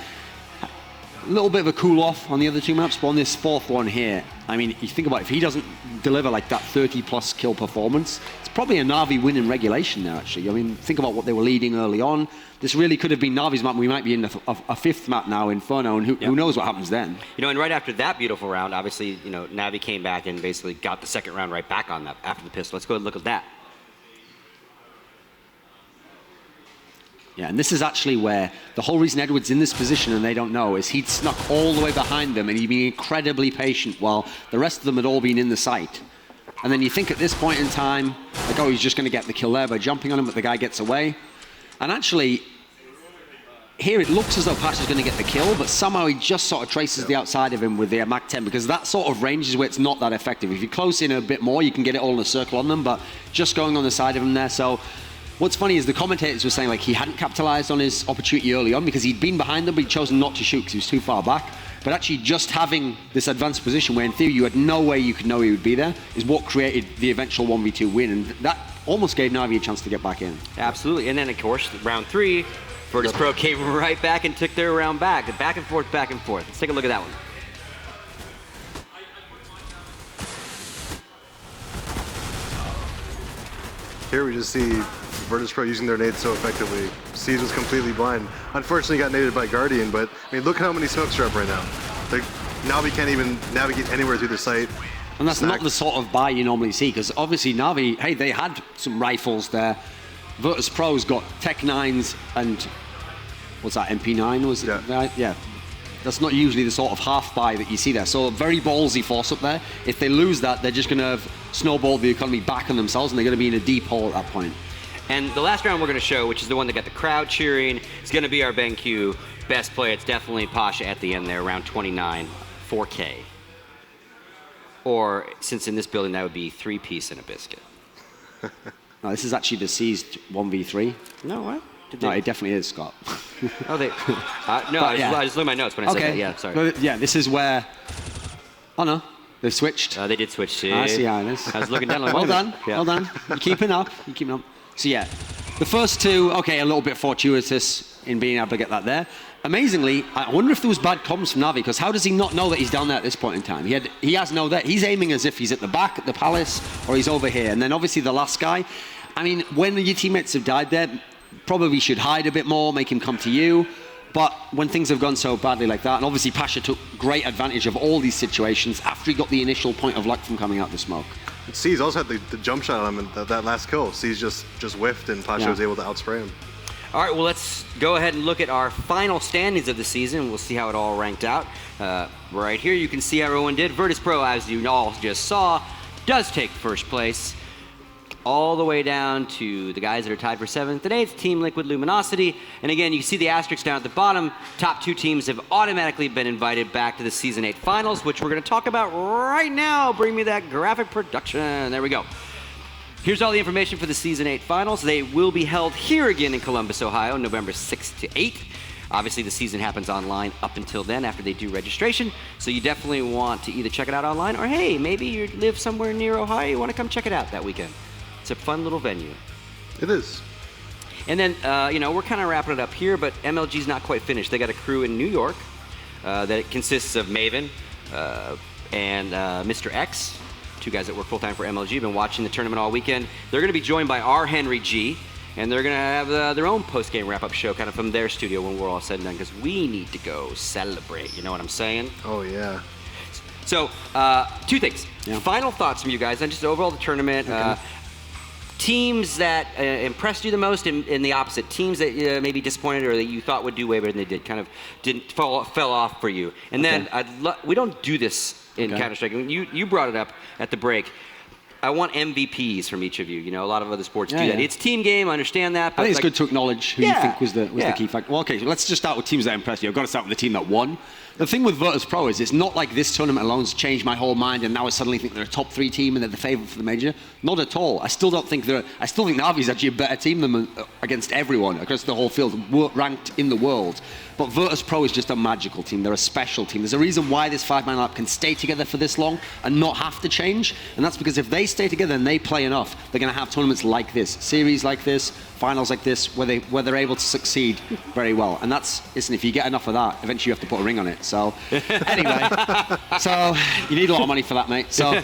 A little bit of a cool off on the other 2 maps, but on this 4th one here, I mean, you think about it, if he doesn't deliver like that 30+ kill performance, it's probably a Navi win in regulation now, actually. I mean, think about what they were leading early on. This really could have been Navi's map. We might be in a 5th map now, Inferno, and who knows what happens then. You know, and right after that beautiful round, obviously, you know, Navi came back and basically got the 2nd round right back on that after the pistol. Let's go and look at that. Yeah, and this is actually where the whole reason Edward's in this position and they don't know is he'd snuck all the way behind them and he'd been incredibly patient while the rest of them had all been in the site. And then you think at this point in time, like, oh, he's just going to get the kill there by jumping on him, but the guy gets away. And actually, here it looks as though Pasha's going to get the kill, but somehow he just sort of traces the outside of him with the Mach 10, because that sort of range is where it's not that effective. If you close in a bit more, you can get it all in a circle on them, but just going on the side of him there. So what's funny is the commentators were saying like he hadn't capitalized on his opportunity early on because he'd been behind them, but he'd chosen not to shoot because he was too far back. But actually just having this advanced position where in theory you had no way you could know he would be there is what created the eventual 1v2 win, and that almost gave Navi a chance to get back in. Absolutely, and then of course, round 3, Virtus.Pro came right back and took their round back. Back and forth, back and forth. Let's take a look at that one. Here we just see Virtus.Pro using their nades so effectively. CEVO was completely blind. Unfortunately, got naded by Guardian, but I mean, look how many smokes are up right now. Like, Navi can't even navigate anywhere through the site. And that's not the sort of buy you normally see, because obviously Navi, hey, they had some rifles there. Virtus.Pro's got Tech 9s and, what's that, MP9 was it? Yeah. Yeah. That's not usually the sort of half buy that you see there. So a very ballsy force up there. If they lose that, they're just going to have snowballed the economy back on themselves, and they're going to be in a deep hole at that point. And the last round we're going to show, which is the one that got the crowd cheering, is going to be our BenQ best play. It's definitely Pasha at the end there, round 29, 4K. Or, since in this building, that would be 3-piece and a biscuit. No, this is actually the seized 1v3. No, what? No, it definitely is, Scott. Oh, they... no, I just looked at my notes when I said that. Yeah, sorry. But, yeah, this is where... Oh, no. They've switched. They did switch to... I see how it is. I was looking down like... Well done. Yeah. Well done. You're keeping up. You're keeping up. So, yeah. The first two, okay, a little bit fortuitous in being able to get that there. Amazingly, I wonder if there was bad comms from Navi, because how does he not know that he's down there at this point in time? He has no that. He's aiming as if he's at the back, at the palace, or he's over here. And then obviously the last guy, I mean, when your teammates have died there, probably should hide a bit more, make him come to you. But when things have gone so badly like that, and obviously Pasha took great advantage of all these situations after he got the initial point of luck from coming out the smoke. C's also had the jump shot on him and that last kill. C's just whiffed and Pasha was able to outspray him. All right, well, let's go ahead and look at our final standings of the season. We'll see how it all ranked out. Right here, you can see how everyone did. Virtus.Pro, as you all just saw, does take first place. All the way down to the guys that are tied for 7th and 8th, Team Liquid Luminosity. And again, you can see the asterisk down at the bottom. Top 2 teams have automatically been invited back to the Season 8 Finals, which we're going to talk about right now. Bring me that graphic production. There we go. Here's all the information for the Season 8 Finals. They will be held here again in Columbus, Ohio, November 6th to 8th. Obviously, the season happens online up until then after they do registration. So you definitely want to either check it out online or, hey, maybe you live somewhere near Ohio, you want to come check it out that weekend. It's a fun little venue. It is. And then, you know, we're kind of wrapping it up here, but MLG's not quite finished. They got a crew in New York that consists of Maven and Mr. X, 2 guys that work full-time for MLG, been watching the tournament all weekend. They're going to be joined by our Henry G, and they're going to have their own post-game wrap-up show kind of from their studio when we're all said and done, because we need to go celebrate, you know what I'm saying? Oh, yeah. So, 2 things. Yeah. Final thoughts from you guys on just overall the tournament. Okay. Teams that impressed you the most, and the opposite. Teams that maybe disappointed or that you thought would do way better than they did, kind of fell off for you. And then we don't do this in Counter-Strike. You brought it up at the break. I want MVPs from each of you. You know, a lot of other sports do that. It's team game, I understand that. But I think it's good to acknowledge who you think was the key factor. Well, okay, so let's just start with teams that impressed you. I've got to start with the team that won. The thing with Virtus.Pro is it's not like this tournament alone has changed my whole mind and now I suddenly think they're a top 3 team and they're the favorite for the major. Not at all. I still think Navi is actually a better team than against everyone, across the whole field, ranked in the world. But Virtus.Pro is just a magical team. They're a special team. There's a reason why this 5-man lineup can stay together for this long and not have to change. And that's because if they stay together and they play enough, they're going to have tournaments like this, series like this, finals like this, where they're able to succeed very well. And listen, if you get enough of that, eventually you have to put a ring on it. So anyway, so you need a lot of money for that, mate. So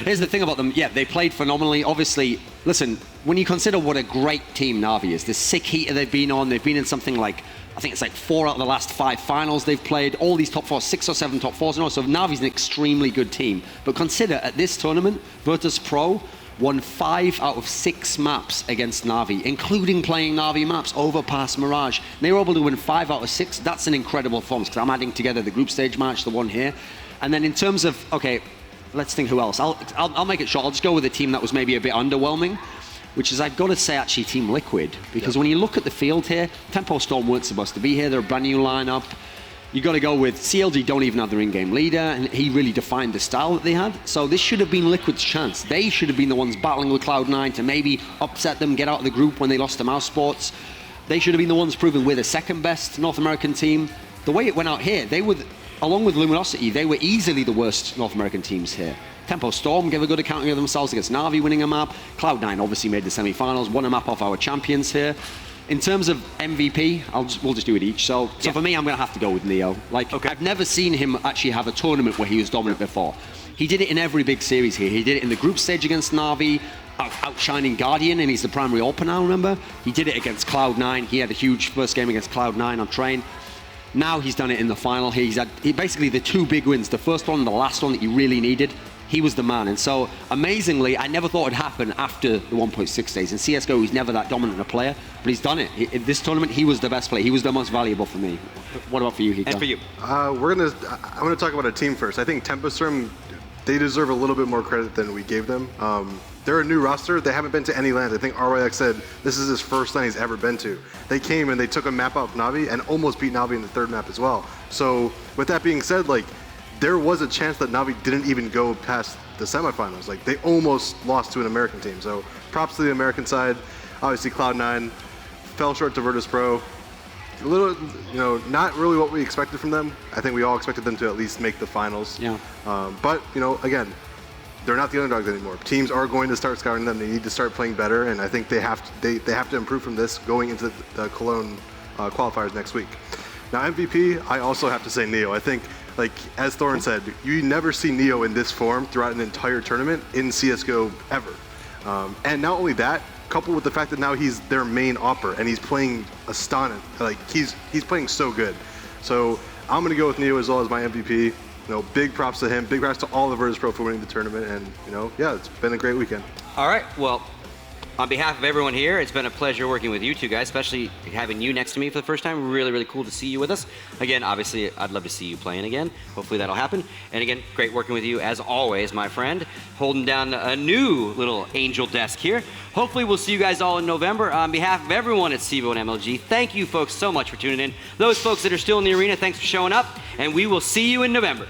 here's the thing about them. Yeah, they played phenomenally. Obviously, listen, when you consider what a great team Navi is, the sick heater they've been on, they've been in something like, I think it's like 4 out of the last 5 finals they've played, all these top 4, 6 or 7 top 4s and all. So Navi's an extremely good team. But consider at this tournament, Virtus.Pro won 5 out of 6 maps against Navi, including playing Navi maps, Overpass, Mirage. They were able to win 5 out of 6. That's an incredible performance, because I'm adding together the group stage match, the one here. And then in terms of, okay, let's think who else. I'll make it short. I'll just go with a team that was maybe a bit underwhelming, which is, I've got to say, actually Team Liquid, because when you look at the field here, Tempo Storm weren't supposed to be here. They're a brand new lineup. You got to go with CLG, don't even have their in-game leader, and he really defined the style that they had. So this should have been Liquid's chance. They should have been the ones battling with Cloud9 to maybe upset them, get out of the group when they lost to Mouse Sports. They should have been the ones proving we're the second best North American team. The way it went out here, they were, along with Luminosity, they were easily the worst North American teams here. Tempo Storm gave a good accounting of themselves against Navi, winning a map. Cloud9 obviously made the semi-finals, won a map off our champions here. In terms of MVP, we'll just do it each. So for me, I'm going to have to go with Neo. Like, I've never seen him actually have a tournament where he was dominant before. He did it in every big series here. He did it in the group stage against Navi, outshining Guardian, and he's the primary AWP now, remember? He did it against Cloud9. He had a huge first game against Cloud9 on Train. Now he's done it in the final. He's had basically the 2 big wins, the first one and the last one that he really needed. He was the man. And so, amazingly, I never thought it would happen after the 1.6 days. In CSGO, he's never that dominant a player, but he's done it. In this tournament, he was the best player. He was the most valuable for me. What about for you, Hito? And for you? I'm gonna talk about a team first. I think Tempo Storm, they deserve a little bit more credit than we gave them. They're a new roster. They haven't been to any land. I think RYX said this is his first land he's ever been to. They came and they took a map off Navi and almost beat Navi in the 3rd map as well. So with that being said, like, there was a chance that Navi didn't even go past the semifinals. Like, they almost lost to an American team. So props to the American side. Obviously Cloud9 fell short to Virtus.Pro. A little, not really what we expected from them. I think we all expected them to at least make the finals. Yeah. But, again, they're not the underdogs anymore. Teams are going to start scouting them. They need to start playing better, and I think they have to improve from this going into the Cologne qualifiers next week. Now MVP, I also have to say Neo. I think, like, as Thorin said, you never see Neo in this form throughout an entire tournament in CSGO ever. And not only that, coupled with the fact that now he's their main opper and he's playing astonishing. Like, he's playing so good. So I'm gonna go with Neo as well as my MVP. Big props to him. Big props to all the Virtus.Pro for winning the tournament. And yeah, it's been a great weekend. All right, well, on behalf of everyone here, it's been a pleasure working with you two guys, especially having you next to me for the first time. Really, really cool to see you with us. Again, obviously, I'd love to see you playing again. Hopefully that'll happen. And again, great working with you as always, my friend. Holding down a new little angel desk here. Hopefully we'll see you guys all in November. On behalf of everyone at CEVO and MLG, thank you folks so much for tuning in. Those folks that are still in the arena, thanks for showing up. And we will see you in November.